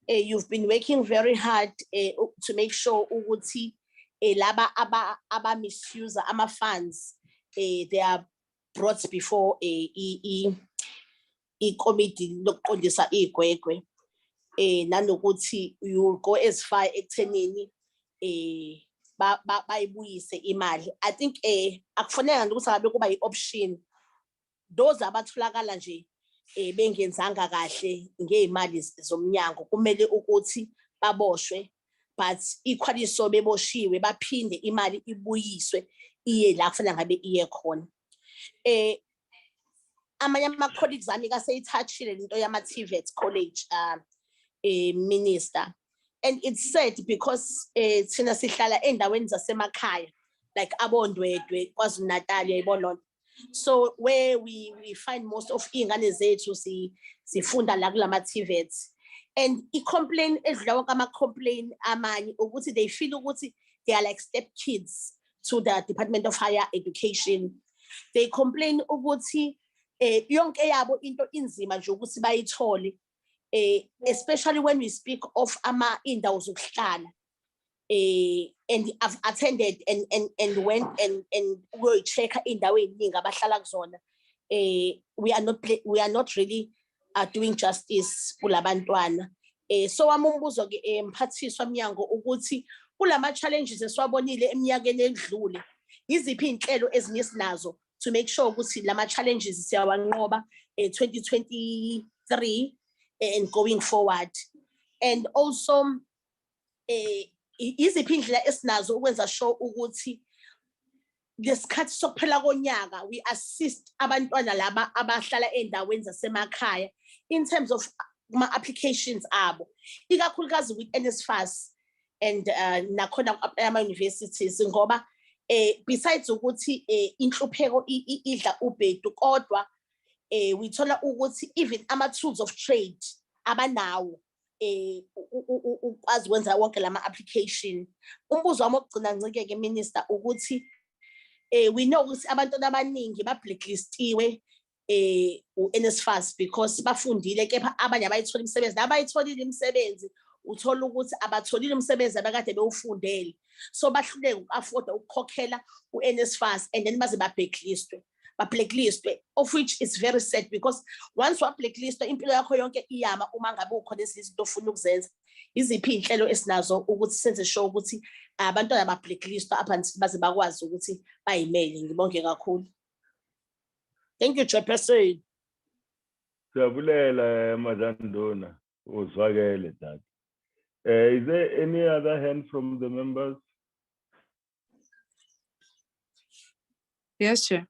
you've been working very hard to make sure ukuthi laba aba misuse ama funds they are brought before a committee lokuqondisa igwegwe nanokuthi you will go as far ekuthenini bayibuyise imali. I think akufanele ukuthi ngabe kuba i-option those abatholakala nje bengenzanga kahle ngeimali zomnyango kumele ukuthi baboshwe, but equally so beboshiwe baphinde imali ibuyiswe iye la kufanele ngabe iye khona. Amanye ama-colleagues ami kaseyithachile into yama-TVET college minister, and it's sad because thina sihlala endaweni zasemakhaya like abondwedwe KwaZulu-Natal yayibona. So where we find most of ingane zethu sifunda la kulama TVETs, and i-complain edlula wonke ama-complain amanye ukuthi they feel ukuthi they are like step kids to the Department of Higher Education. They complain ukuthi yonke yabo into inzima nje ukuthi bayithole, especially when we speak of indawo zokuhlala. And I've attended and went and go check indawo eziningi abahlala kuzona. We are not really doing justice kulabantwana. So amumbuzo ke Mphathiswa Mnyango ukuthi kulama challenges esiwabonile eminyakeni edlule, iziphi inhlelo ezinye sinazo to make sure ukuthi lama challenges siyawanqoba 2023 and going forward. And also iziphi indlela esinazo ukwenza sure ukuthi lesikhathi sokuphela konyaka we assist abantwana laba abahlala endaweni zasemakhaya in terms of ma-applications abo, ikakhulukazi with NSFAS and nakhona ama-universities ngoba besides ukuthi inhlupheko idla ubhedu kodwa we thola ukuthi even ama-tools of trade abanawo ukwazi ukwenza wonke lama-application. Umbuzo wami wokugcina ncike-ke minister ukuthi we know ukuthi abantwana abaningi ba-blacklistiwe u-NSFAS because bafundile kepha abanye abayithola imisebenzi, nabayitholile imisebenzi uthola ukuthi abatholile umsebenzi abakade bewufundele, so bahluleke uku-afforda ukukhokhela u-NSFAS and then baze ba-blacklistwe, of which is very sad because once wa-blacklistwa impilo yakho yonke iyama uma ngabe ukhona ezinye izinto ofuna ukuzenza. Iziphi iy'nhlelo esinazo ukuthi senze sure ukuthi abantwana ba-blacklistwa up until baze bakwazi ukuthi bayimele? Ngibonge kakhulu. Thank you, Chairperson. Siyabulela Mazandona. Uzwakele that. Is there any other hand from the members? Yes, Chair.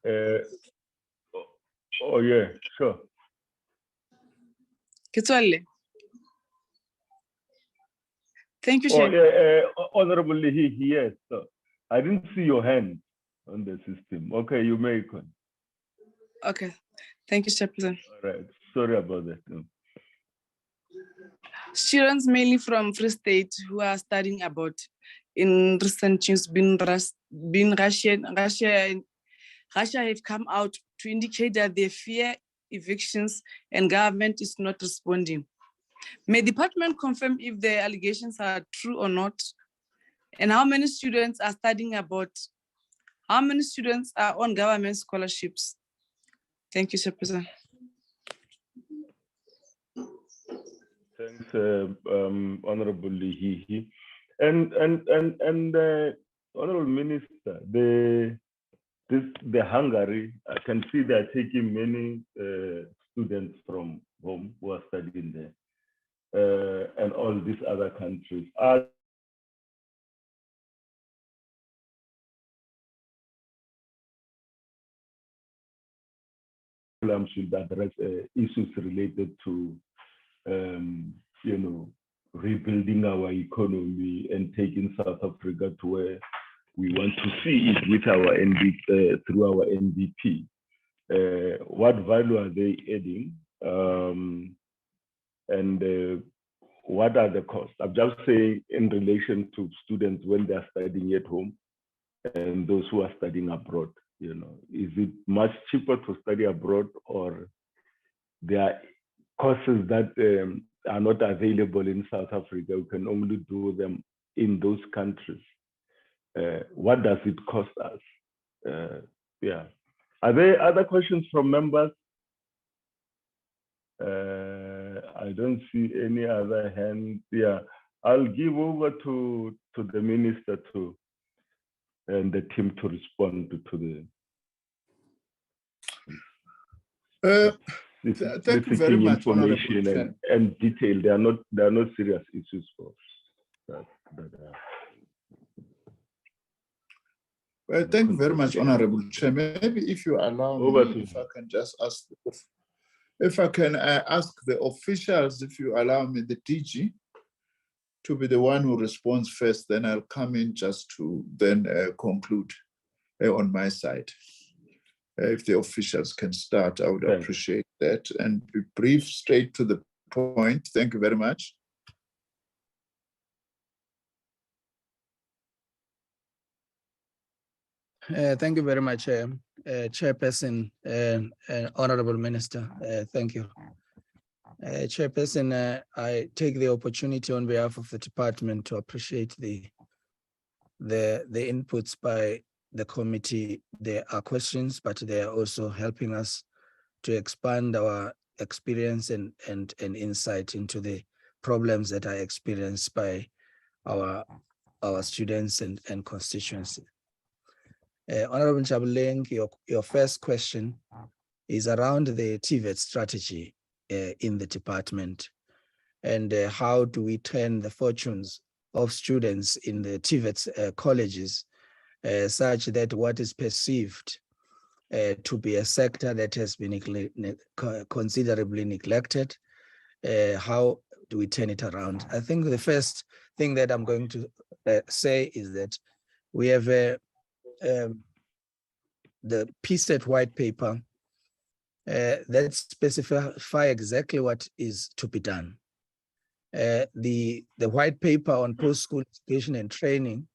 Oh yeah, sure. Kitswale. Thank you, Oh, Chair. Honorable Lehi, yes. So I didn't see your hand on the system. Okay, you may con. Okay. Thank you, Chairperson. All right. Sorry about that. No. Students mainly from Free State who are studying abroad in recent news Russia have come out to indicate that they fear evictions and government is not responding. May the department confirm if the allegations are true or not? And how many students are studying abroad? How many students are on government scholarships? Thank you, Chairperson. Thanks, Honorable Lehi. And Honorable Minister, the Hungary, I can see they're taking many students from home who are studying there, and all these other countries. Should address issues related to, rebuilding our economy and taking South Africa to where we want to see it with our through our NDP. What value are they adding? And what are the costs? I'm just saying in relation to students when they're studying at home and those who are studying abroad. Is it much cheaper to study abroad, or there are courses that are not available in South Africa? We can only do them in those countries. What does it cost us? Yeah. Are there other questions from members? I don't see any other hands. Yeah, I'll give over to the minister and the team to respond to the thank you very much, information and detail. They are not serious issues for that. Well, thank you very much, Honorable Chair. Maybe if you allow me, if I can just ask, if I can ask the officials, if you allow me, the DG, to be the one who responds first, then I'll come in just to then conclude on my side. If the officials can start, I would appreciate that and be brief, straight to the point. Thank you very much. Thank you very much, Chairperson and Honorable Minister. Thank you. Chairperson, I take the opportunity on behalf of the department to appreciate the inputs by the committee. There are questions, but they are also helping us to expand our experience and insight into the problems that are experienced by our students and constituency. Honorable Jabuleng, your first question is around the TVET strategy in the department, and how do we turn the fortunes of students in the TVET colleges such that what is perceived to be a sector that has been considerably neglected, how do we turn it around? I think the first thing that I'm going to say is that we have the PSET white paper that specify exactly what is to be done. The white paper on post-school education and training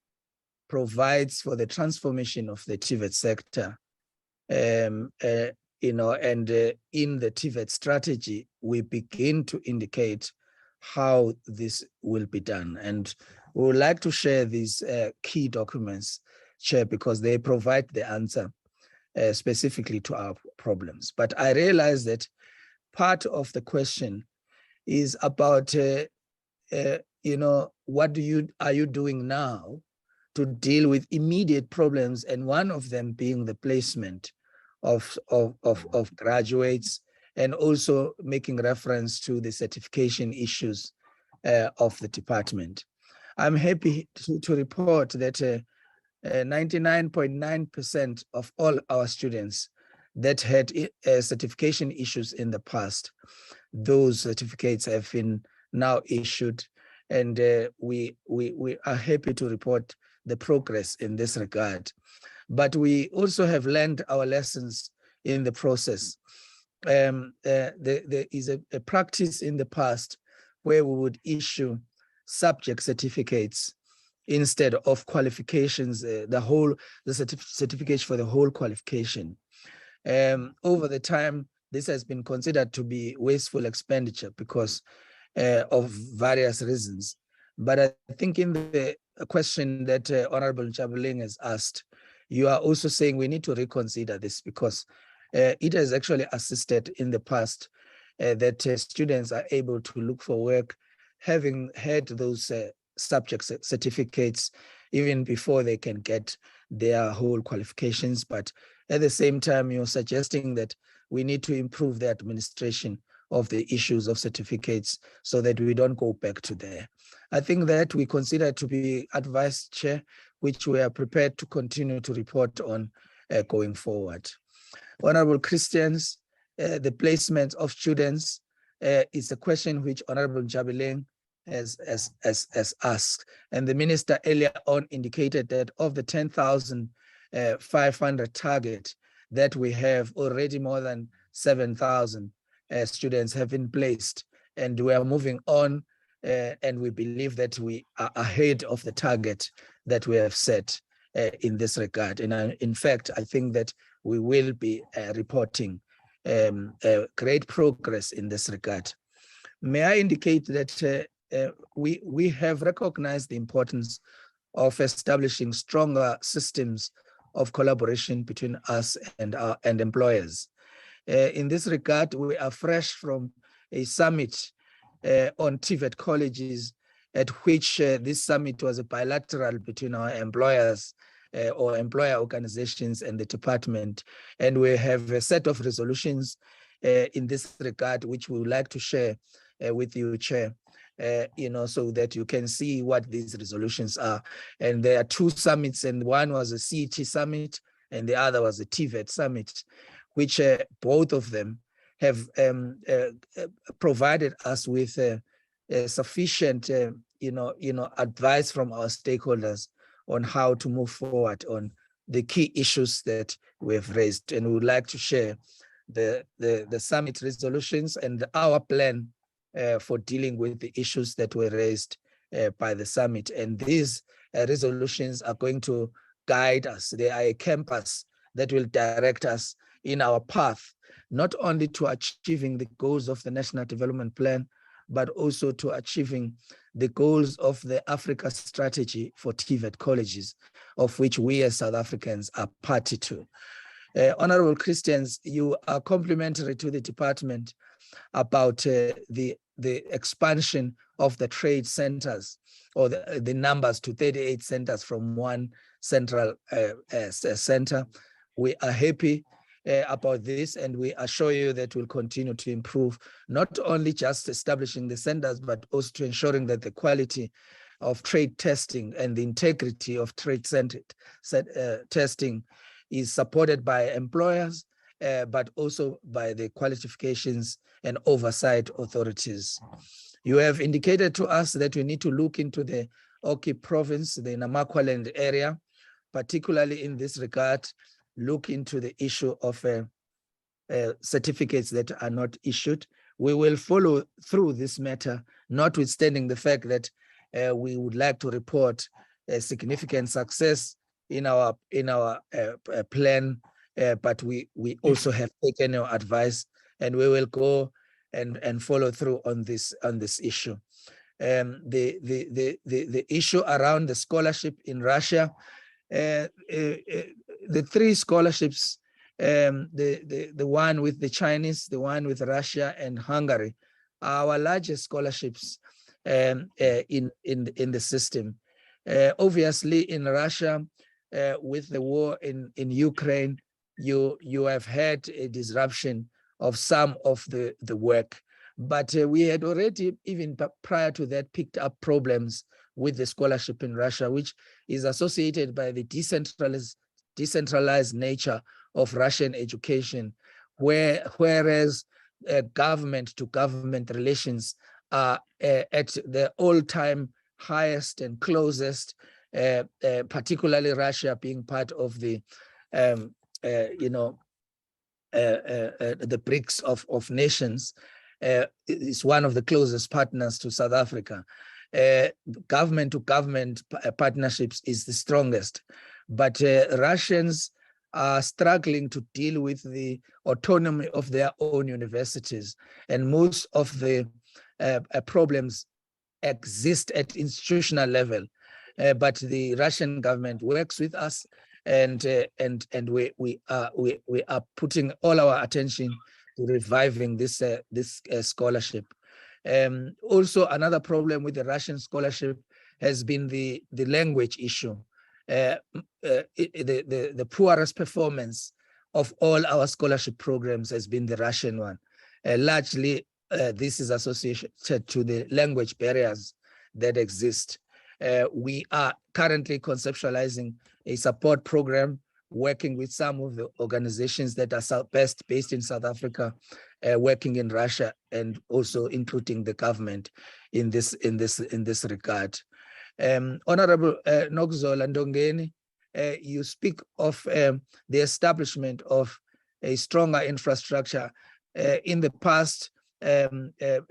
provides for the transformation of the TVET sector. And in the TVET strategy, we begin to indicate how this will be done. And we would like to share these key documents, Chair, because they provide the answer specifically to our problems. But I realize that part of the question is about, what are you doing now to deal with immediate problems, and one of them being the placement of graduates and also making reference to the certification issues of the department. I'm happy to report that 99.9% of all our students that had certification issues in the past, those certificates have been now issued, and we are happy to report the progress in this regard. But we also have learned our lessons in the process. There is a practice in the past where we would issue subject certificates instead of qualifications, the certificate for the whole qualification. Over the time, this has been considered to be wasteful expenditure because of various reasons. But I think in the question that Honorable Ntshavheni has asked, you are also saying we need to reconsider this because it has actually assisted in the past that students are able to look for work having had those subject certificates even before they can get their whole qualifications. But at the same time, you're suggesting that we need to improve the administration of the issues of certificates so that we don't go back to there. I think that we consider to be advice, Chair, which we are prepared to continue to report on going forward. Honorable Christians, the placement of students is a question which Honorable Ntshavheni has asked. And the minister earlier on indicated that of the 10,500 target that we have, already more than 7,000 students have been placed, and we are moving on, and we believe that we are ahead of the target that we have set in this regard. And in fact, I think that we will be reporting great progress in this regard. May I indicate that we have recognized the importance of establishing stronger systems of collaboration between us and employers. In this regard, we are fresh from a summit on TVET colleges, at which this summit was a bilateral between our employers or employer organizations and the department. And we have a set of resolutions in this regard, which we would like to share with you, Chair, so that you can see what these resolutions are. And there are two summits, and one was a CET summit and the other was a TVET summit, which both of them have provided us with sufficient, advice from our stakeholders on how to move forward on the key issues that we have raised. And we would like to share the summit resolutions and our plan for dealing with the issues that were raised by the summit. And these resolutions are going to guide us. They are a compass that will direct us in our path, not only to achieving the goals of the National Development Plan, but also to achieving the goals of the Africa Strategy for TVET colleges, of which we as South Africans are party to. Honorable Christians, you are complimentary to the department about the expansion of the trade centers, or the numbers to 38 centers from one central center. We are happy about this, and we assure you that we'll continue to improve, not only just establishing the centers, but also to ensuring that the quality of trade testing and the integrity of trade-centered testing is supported by employers, but also by the qualifications and oversight authorities. You have indicated to us that we need to look into the Oki province, the Namaqualand area, particularly in this regard, look into the issue of certificates that are not issued. We will follow through this matter, notwithstanding the fact that we would like to report a significant success in our plan, but we also have taken your advice, and we will go and follow through on this issue. The issue around the scholarship in Russia, the three scholarships, the one with the Chinese, the one with Russia and Hungary, are our largest scholarships in the system. Obviously, in Russia, with the war in Ukraine, you have had a disruption of some of the work. But we had already, even prior to that, picked up problems with the scholarship in Russia, which is associated by the decentralized nature of Russian education, whereas government-to-government relations are at the all-time highest and closest, particularly Russia being part of the, the BRICS of nations, is one of the closest partners to South Africa. Government-to-government partnerships is the strongest, but Russians are struggling to deal with the autonomy of their own universities, and most of the problems exist at institutional level. But the Russian government works with us, and we are putting all our attention to reviving this scholarship. Also, another problem with the Russian scholarship has been the language issue. The poorest performance of all our scholarship programs has been the Russian one. Largely, this is associated to the language barriers that exist. We are currently conceptualizing a support program, working with some of the organizations that are based in South Africa, working in Russia, and also including the government in this regard. Honorable Nokzola Ndongeni, you speak of the establishment of a stronger infrastructure. In the past, a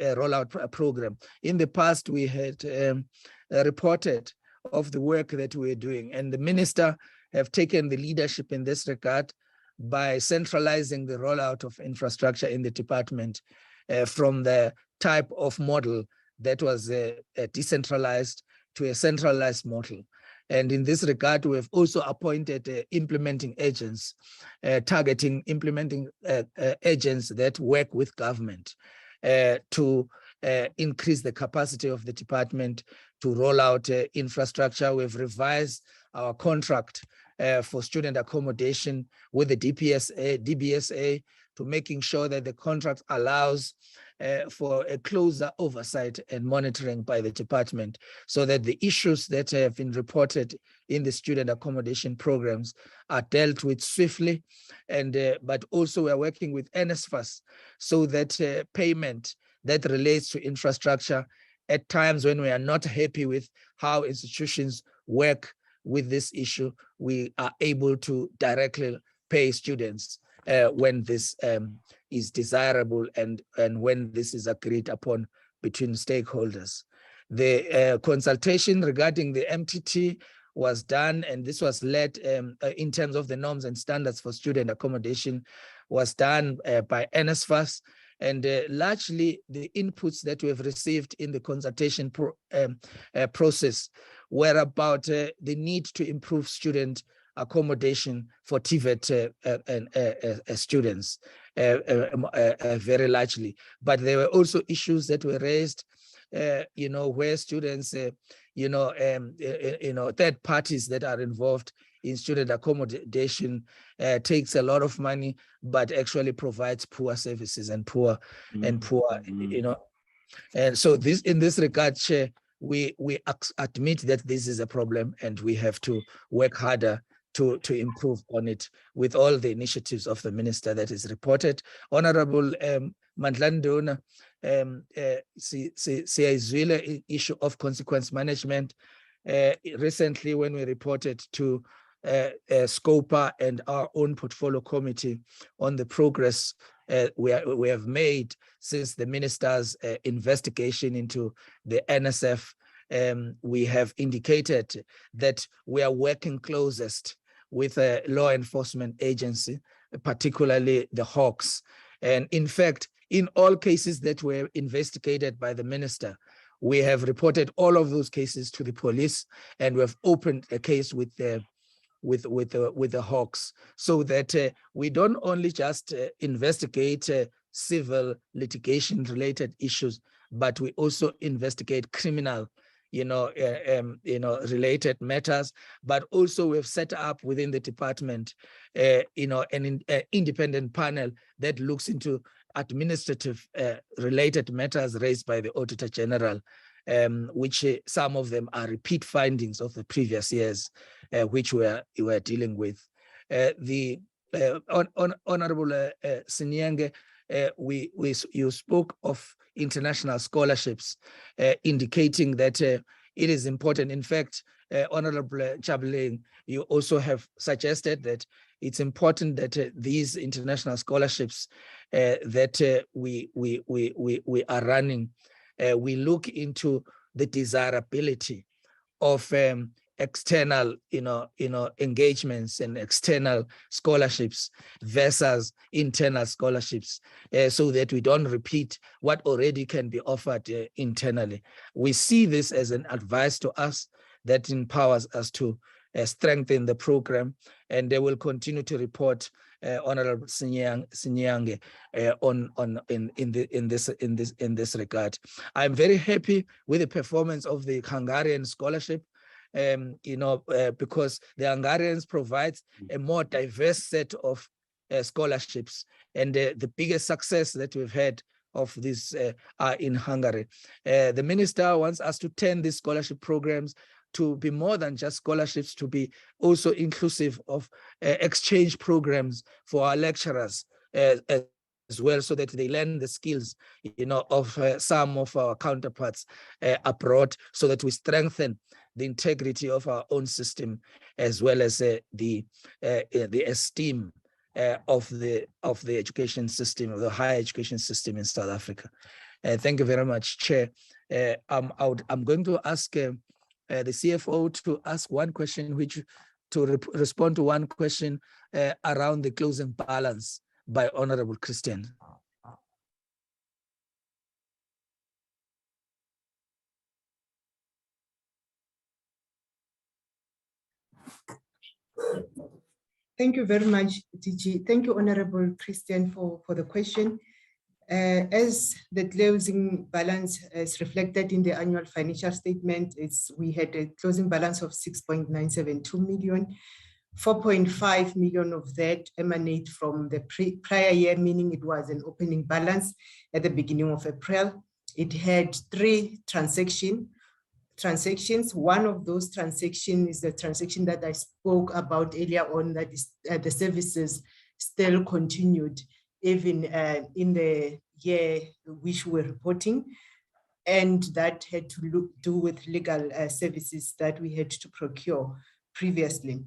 rollout program. In the past, we had reported of the work that we're doing, and the minister have taken the leadership in this regard by centralizing the rollout of infrastructure in the department from the type of model that was decentralized to a centralized model. And in this regard, we have also appointed implementing agents, targeting implementing agents that work with government to increase the capacity of the department to roll out infrastructure. We've revised our contract for student accommodation with the DBSA to making sure that the contract allows for a closer oversight and monitoring by the department, so that the issues that have been reported in the student accommodation programs are dealt with swiftly. And but also we are working with NSFAS so that payment that relates to infrastructure at times when we are not happy with how institutions work with this issue, we are able to directly pay students when this is desirable and when this is agreed upon between stakeholders. The consultation regarding the MTT was done, and this was led in terms of the norms and standards for student accommodation was done by NSFAS. And largely the inputs that we have received in the consultation process were about the need to improve student accommodation for TVET students very largely. But there were also issues that were raised, where students, third parties that are involved in student accommodation takes a lot of money, but actually provides poor services and poor. And so this, in this regard, Chair, we admit that this is a problem, and we have to work harder to improve on it with all the initiatives of the minister that is reported. Honorable Mandla Nduna, siyayizwile issue of consequence management. Recently, when we reported to SCOPA and our own portfolio committee on the progress we have made since the minister's investigation into the NSF, we have indicated that we are working closest with a law enforcement agency, particularly the Hawks. And in fact, in all cases that were investigated by the minister, we have reported all of those cases to the police, and we have opened a case with the Hawks, so that we don't only just investigate civil litigation related issues, but we also investigate criminal related matters. But also we've set up within the department an independent panel that looks into administrative related matters raised by the Auditor General, which some of them are repeat findings of the previous years, which we were dealing with. Honorable Sinyenge, you spoke of international scholarships, indicating that it is important. In fact, Honorable Chableng, you also have suggested that it's important that these international scholarships that we are running, we look into the desirability of external, engagements and external scholarships versus internal scholarships, so that we don't repeat what already can be offered internally. We see this as an advice to us that empowers us to strengthen the program, and they will continue to report Honorable Sinyange in this regard. I'm very happy with the performance of the Hungarian scholarship, because the Hungarians provide a more diverse set of scholarships, and the biggest success that we've had of this are in Hungary. The minister wants us to turn these scholarship programs to be more than just scholarships, to be also inclusive of exchange programs for our lecturers as well, so that they learn the skills, of some of our counterparts abroad, so that we strengthen the integrity of our own system, as well as the esteem of the education system, of the higher education system in South Africa. Thank you very much, Chair. I'm going to ask the CFO to ask one question, respond to one question around the closing balance by Honorable Christian. Thank you very much, DG. Thank you, Honorable Christian, for the question. As the closing balance is reflected in the annual financial statement, we had a closing balance of 6.972 million. 4.5 million of that emanate from the prior year, meaning it was an opening balance at the beginning of April. It had 3 transactions. One of those transactions is the transaction that I spoke about earlier on, that is the services still continued even in the year which we're reporting, and that had to do with legal services that we had to procure previously.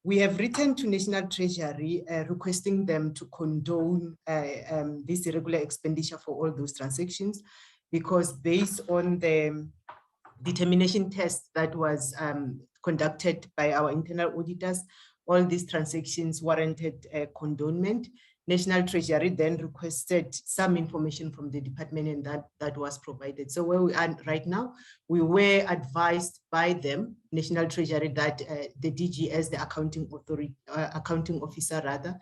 We have written to National Treasury requesting them to condone this irregular expenditure for all those transactions, because based on the determination test that was conducted by our internal auditors, all these transactions warranted condonement. National Treasury then requested some information from the department, and that was provided. So where we are right now, we were advised by them, National Treasury, that the DG, as the accounting officer rather,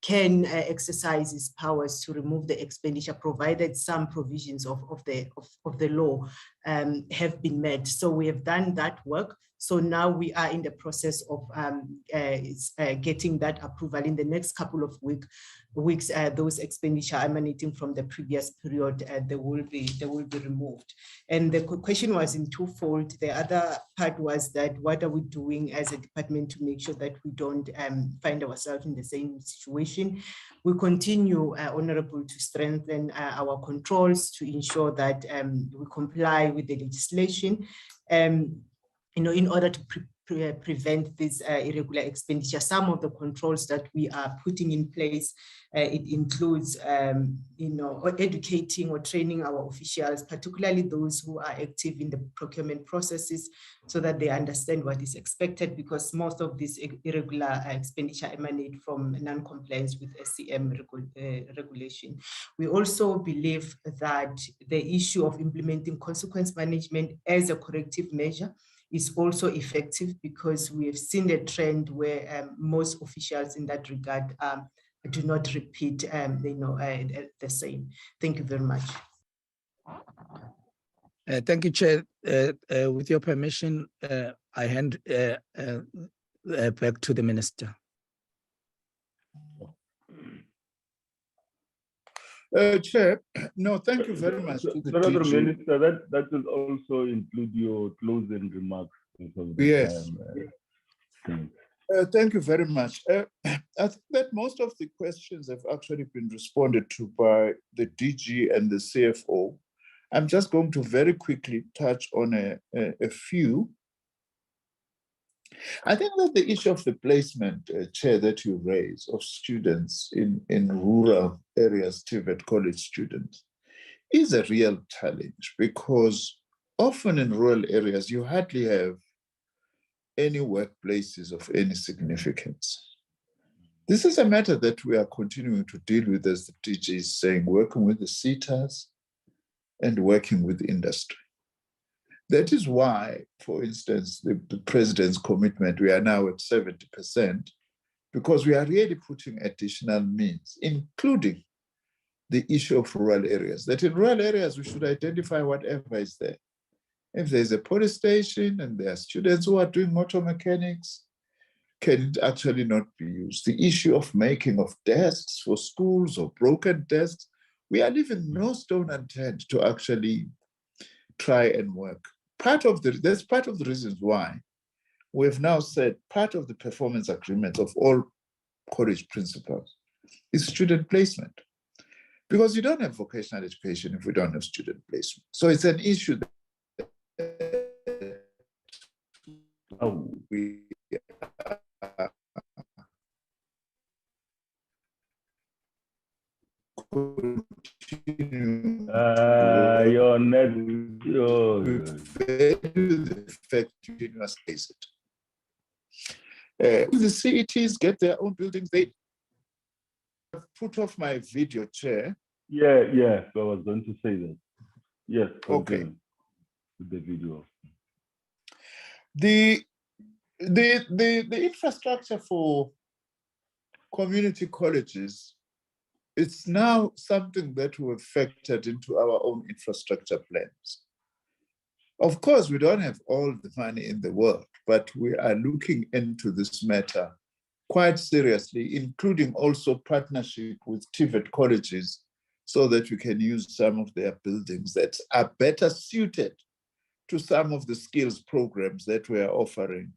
can exercise his powers to remove the expenditure, provided some provisions of the law have been met. So we have done that work. So now we are in the process of getting that approval. In the next couple of weeks, those expenditure emanating from the previous period, they will be removed. And the question was in twofold. The other part was that what are we doing as a department to make sure that we don't find ourselves in the same situation? We continue, Honorable, to strengthen our controls to ensure that we comply with the legislation. In order to prevent this irregular expenditure. Some of the controls that we are putting in place, it includes, educating or training our officials, particularly those who are active in the procurement processes, so that they understand what is expected, because most of this irregular expenditure emanate from non-compliance with SCM regulation. We also believe that the issue of implementing consequence management as a corrective measure is also effective, because we have seen a trend where most officials in that regard do not repeat the same. Thank you very much. Thank you, Chair. With your permission, I hand back to the Minister. Chair, no, thank you very much to the Honourable DG. Minister, that will also include your closing remarks. Because of the Yes. time. Thank you very much. I think that most of the questions have actually been responded to by the DG and the CFO. I'm just going to very quickly touch on a few. I think that the issue of the placement, Chair, that you raise of students in rural areas, TVET college students, is a real challenge because often in rural areas, you hardly have any workplaces of any significance. This is a matter that we are continuing to deal with, as the DG is saying, working with the SETAs and working with industry. That is why, for instance, the President's commitment, we are now at 70%, because we are really putting additional means, including the issue of rural areas, that in rural areas, we should identify whatever is there. If there's a police station and there are students who are doing motor mechanics, can it actually not be used? The issue of making of desks for schools or broken desks, we are leaving no stone unturned to actually try and work. That's part of the reasons why we've now said part of the performance agreement of all college principals is student placement. Because you don't have vocational education if we don't have student placement. So it's an issue that we Your net, the fact continuous basic. The CETs get their own buildings. They put off my video, Chair. Yeah, I was going to say that. Yes, okay. With the video. The infrastructure for community colleges, it's now something that we've factored into our own infrastructure plans. Of course, we don't have all the money in the world, but we are looking into this matter quite seriously, including also partnership with TVET colleges so that we can use some of their buildings that are better suited to some of the skills programs that we are offering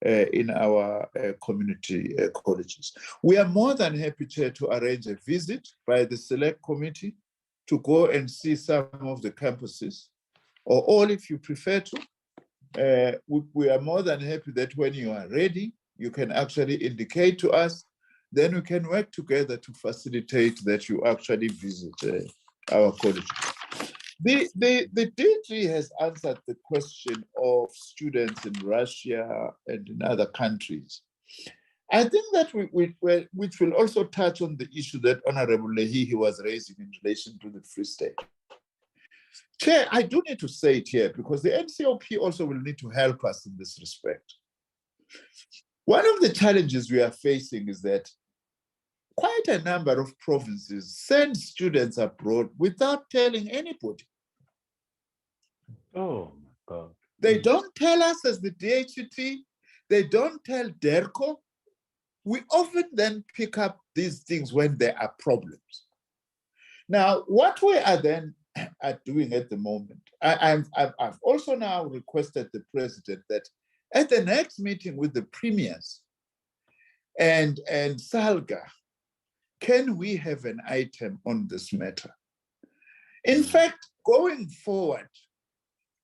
in our community colleges. We are more than happy, Chair, to arrange a visit by the select committee to go and see some of the campuses, or all if you prefer to. We are more than happy that when you are ready, you can actually indicate to us, then we can work together to facilitate that you actually visit our colleges. The DG has answered the question of students in Russia and in other countries. I think that which will also touch on the issue that Honorable Lehihi was raising in relation to the Free State. Chair, I do need to say it here because the NCOP also will need to help us in this respect. One of the challenges we are facing is that quite a number of provinces send students abroad without telling anybody. Oh my God. They don't tell us as the DHET, they don't tell DERCO. We often then pick up these things when there are problems. Now, what we are then doing at the moment, I've also now requested the President that at the next meeting with the premiers and SALGA, can we have an item on this matter? In fact, going forward,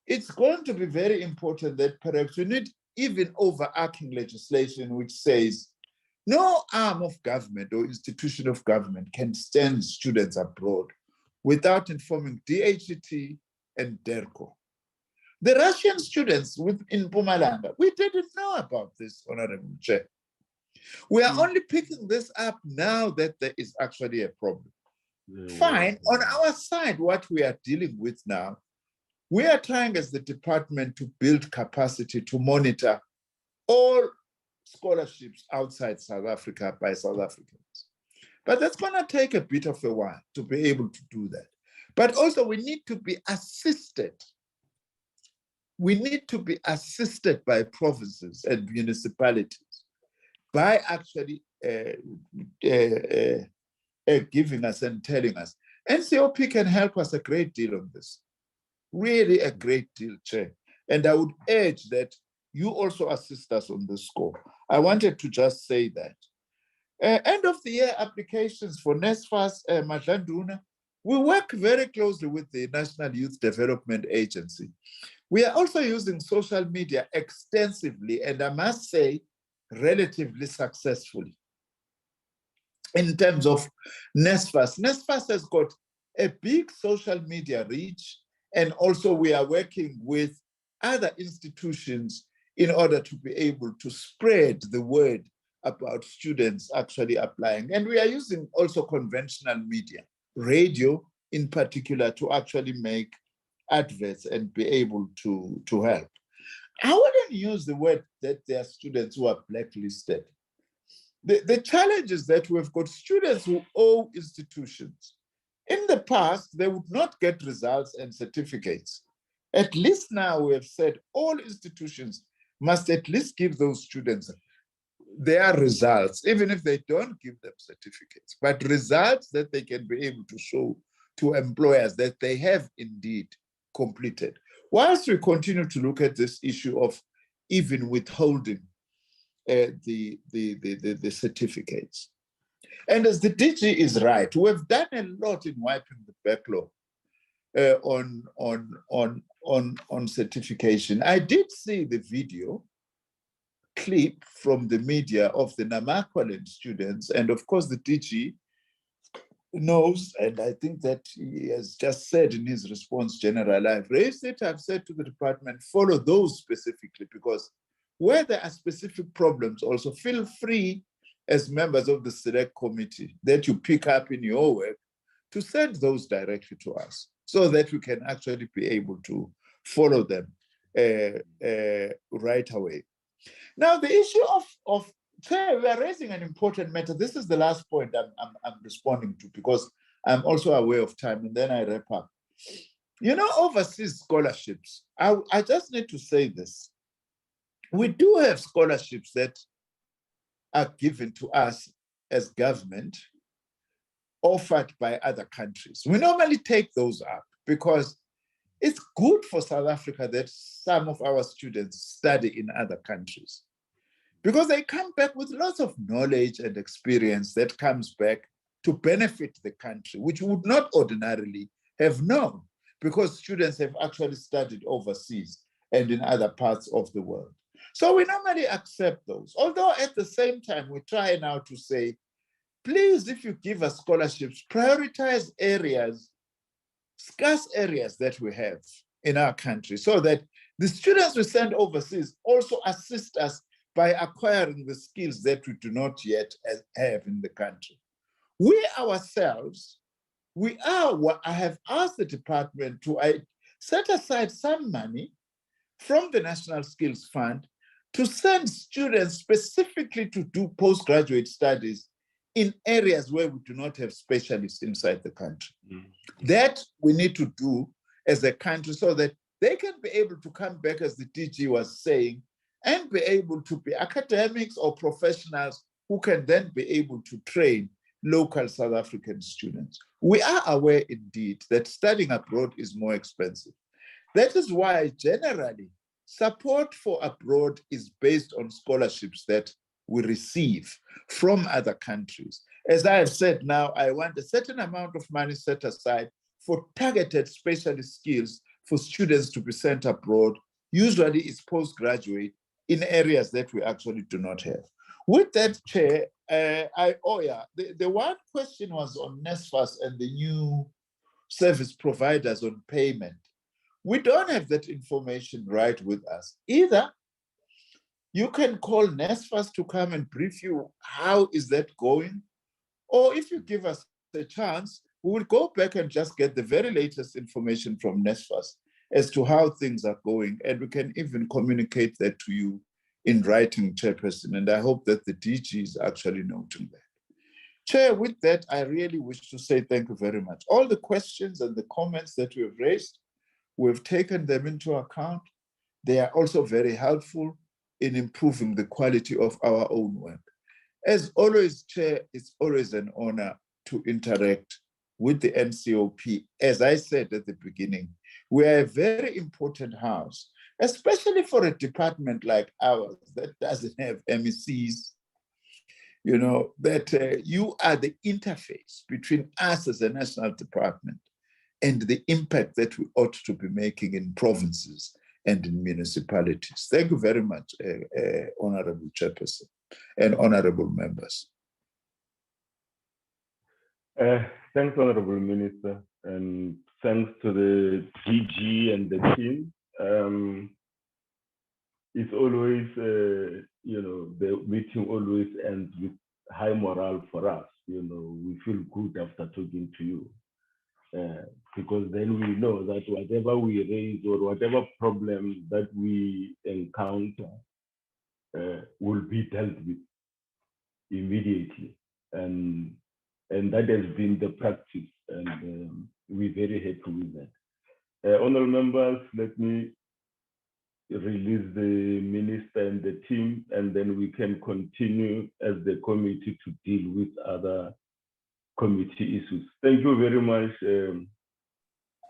it's going to be very important that perhaps we need even overarching legislation which says no arm of government or institution of government can send students abroad without informing DHET and DERCO. The Russian students in Mpumalanga, we didn't know about this, Honorable Chair. We are only picking this up now that there is actually a problem. Fine, on our side, what we are dealing with now, we are trying as the department to build capacity to monitor all scholarships outside South Africa by South Africans. But that's going to take a bit of a while to be able to do that. But also we need to be assisted. We need to be assisted by provinces and municipalities by actually giving us and telling us. NCOP can help us a great deal on this, really a great deal, Chair. And I would urge that you also assist us on this score. I wanted to just say that. End of the year applications for NSFAS, Madlanduna, we work very closely with the National Youth Development Agency. We are also using social media extensively, and I must say, relatively successfully. In terms of NSFAS, NSFAS has got a big social media reach, and also we are working with other institutions in order to be able to spread the word about students actually applying. And we are using also conventional media, radio in particular, to actually make adverts and be able to help. I wouldn't use the word that there are students who are blacklisted. The challenge is that we've got students who owe institutions. In the past, they would not get results and certificates. At least now we have said all institutions must at least give those students their results, even if they don't give them certificates, but results that they can be able to show to employers that they have indeed completed. Whilst we continue to look at this issue of even withholding the certificates. And as the DG is right, we've done a lot in wiping the backlog on certification. I did see the video clip from the media of the Namaqualand students, and of course the DG knows, and I think that he has just said in his response, General, I've raised it, I've said to the department, follow those specifically, because where there are specific problems, also feel free as members of the select committee that you pick up in your work to send those directly to us so that we can actually be able to follow them right away. Now, the issue of Chair, we are raising an important matter. This is the last point I'm responding to, because I'm also aware of time, and then I wrap up. You know, overseas scholarships, I just need to say this. We do have scholarships that are given to us as government, offered by other countries. We normally take those up because it's good for South Africa that some of our students study in other countries, because they come back with lots of knowledge and experience that comes back to benefit the country, which would not ordinarily have known, because students have actually studied overseas and in other parts of the world. So we normally accept those, although at the same time, we try now to say, please, if you give us scholarships, prioritize areas, scarce areas that we have in our country, so that the students we send overseas also assist us by acquiring the skills that we do not yet have in the country. We ourselves, I have asked the department to set aside some money from the National Skills Fund to send students specifically to do postgraduate studies in areas where we do not have specialists inside the country. That we need to do as a country so that they can be able to come back, as the DG was saying, and be able to be academics or professionals who can then be able to train local South African students. We are aware indeed that studying abroad is more expensive. That is why generally support for abroad is based on scholarships that we receive from other countries. As I have said now, I want a certain amount of money set aside for targeted specialist skills for students to be sent abroad. Usually it's postgraduate in areas that we actually do not have. With that, Chair, the one question was on NSFAS and the new service providers on payment. We don't have that information right with us. Either you can call NSFAS to come and brief you how is that going, or if you give us a chance, we will go back and just get the very latest information from NSFAS as to how things are going, and we can even communicate that to you in writing, Chairperson, and I hope that the DG is actually noting that. Chair, with that, I really wish to say thank you very much. All the questions and the comments that we have raised, we've taken them into account. They are also very helpful in improving the quality of our own work. As always, Chair, it's always an honor to interact with the NCOP. As I said at the beginning, we are a very important house, especially for a department like ours that doesn't have MECs, you know, that you are the interface between us as a national department and the impact that we ought to be making in provinces and in municipalities. Thank you very much, Honorable Chairperson and honorable members. Thanks, Honorable Minister, and thanks to the DG and the team. It's always, you know, the meeting always ends with high morale for us. You know, we feel good after talking to you. Because then we know that whatever we raise or whatever problem that we encounter will be dealt with immediately. And that has been the practice, and we're very happy with that. Honorable members, let me release the minister and the team, and then we can continue as the committee to deal with other committee issues. Thank you very much,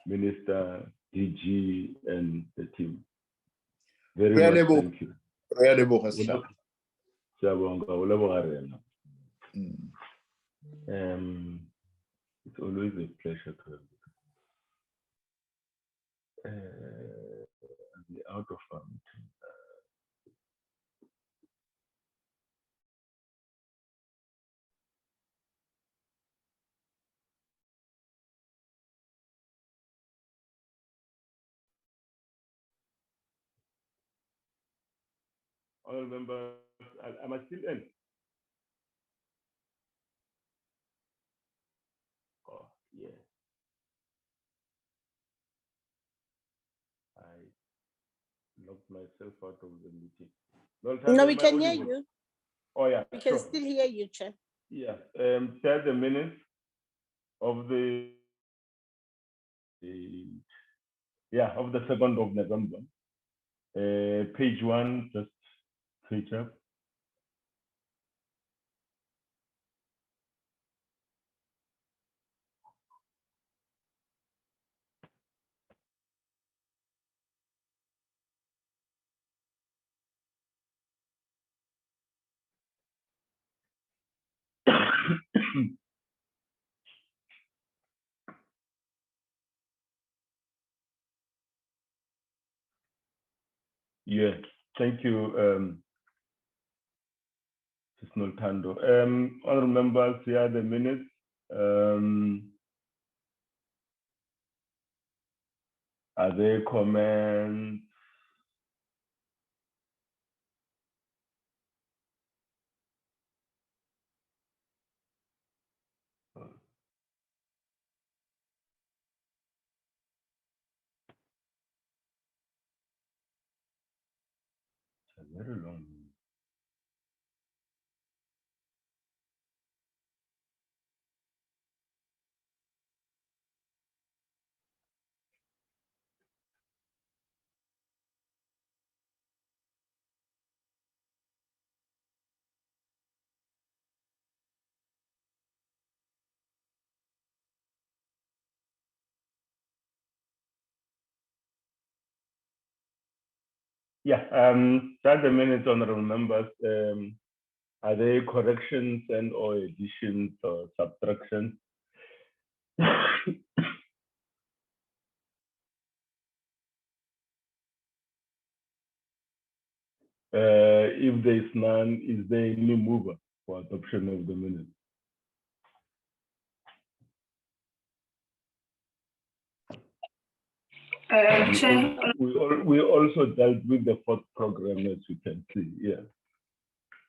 Minister, DG, and the team. Very much, thank you. It's always a pleasure to have you. I'll be out of our meeting. All members, am I still in? Oh, yeah. I locked myself out of the meeting. No, we can hear you. Oh, yeah. We can still hear you, Chair. Yeah. Share the minutes of the 2nd of November. Page 1, just switch up. Yeah, thank you, Noltando. Honorable members, here are the minutes. Are there comments? It's a very long. Yeah, start the minutes, honorable members. Are there corrections and or additions or subtractions? If there is none, is there any mover for adoption of the minutes? Chair. We also dealt with the fourth program, as you can see. Yeah.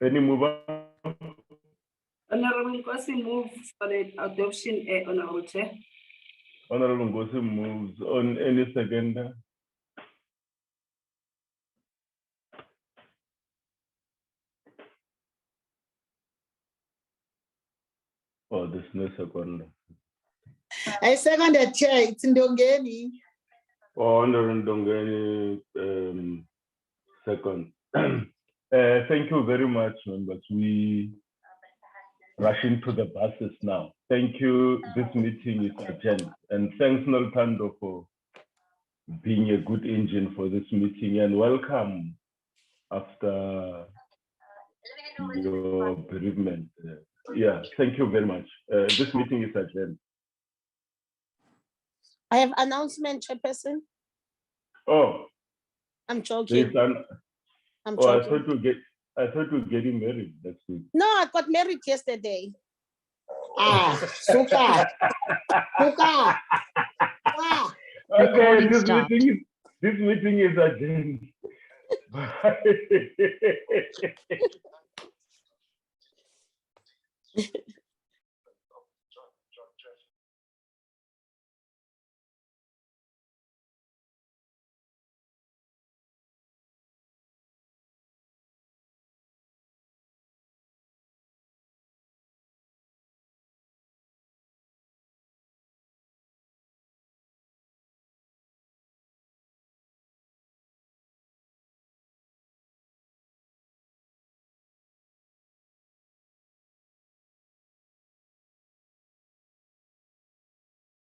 Any mover? Honorable Ngozi moves for the adoption, Honorable Chair. Honorable Ngozi moves. On any seconder? Oh, there's no seconder. I second the chair. It's Ndongeni. Oh, Honorable Ndongeni, second. Thank you very much, members. We rushing to the buses now. Thank you. This meeting is adjourned. And thanks, Noltando, for being a good engine for this meeting, and welcome after your bereavement. Yeah, thank you very much. This meeting is adjourned. I have announcement, Chairperson. Oh, I'm joking. I'm oh, joking. I thought we're getting married next week. No, I got married yesterday. Ah, super. Super. Ah. Okay, this meeting is adjourned. Bye.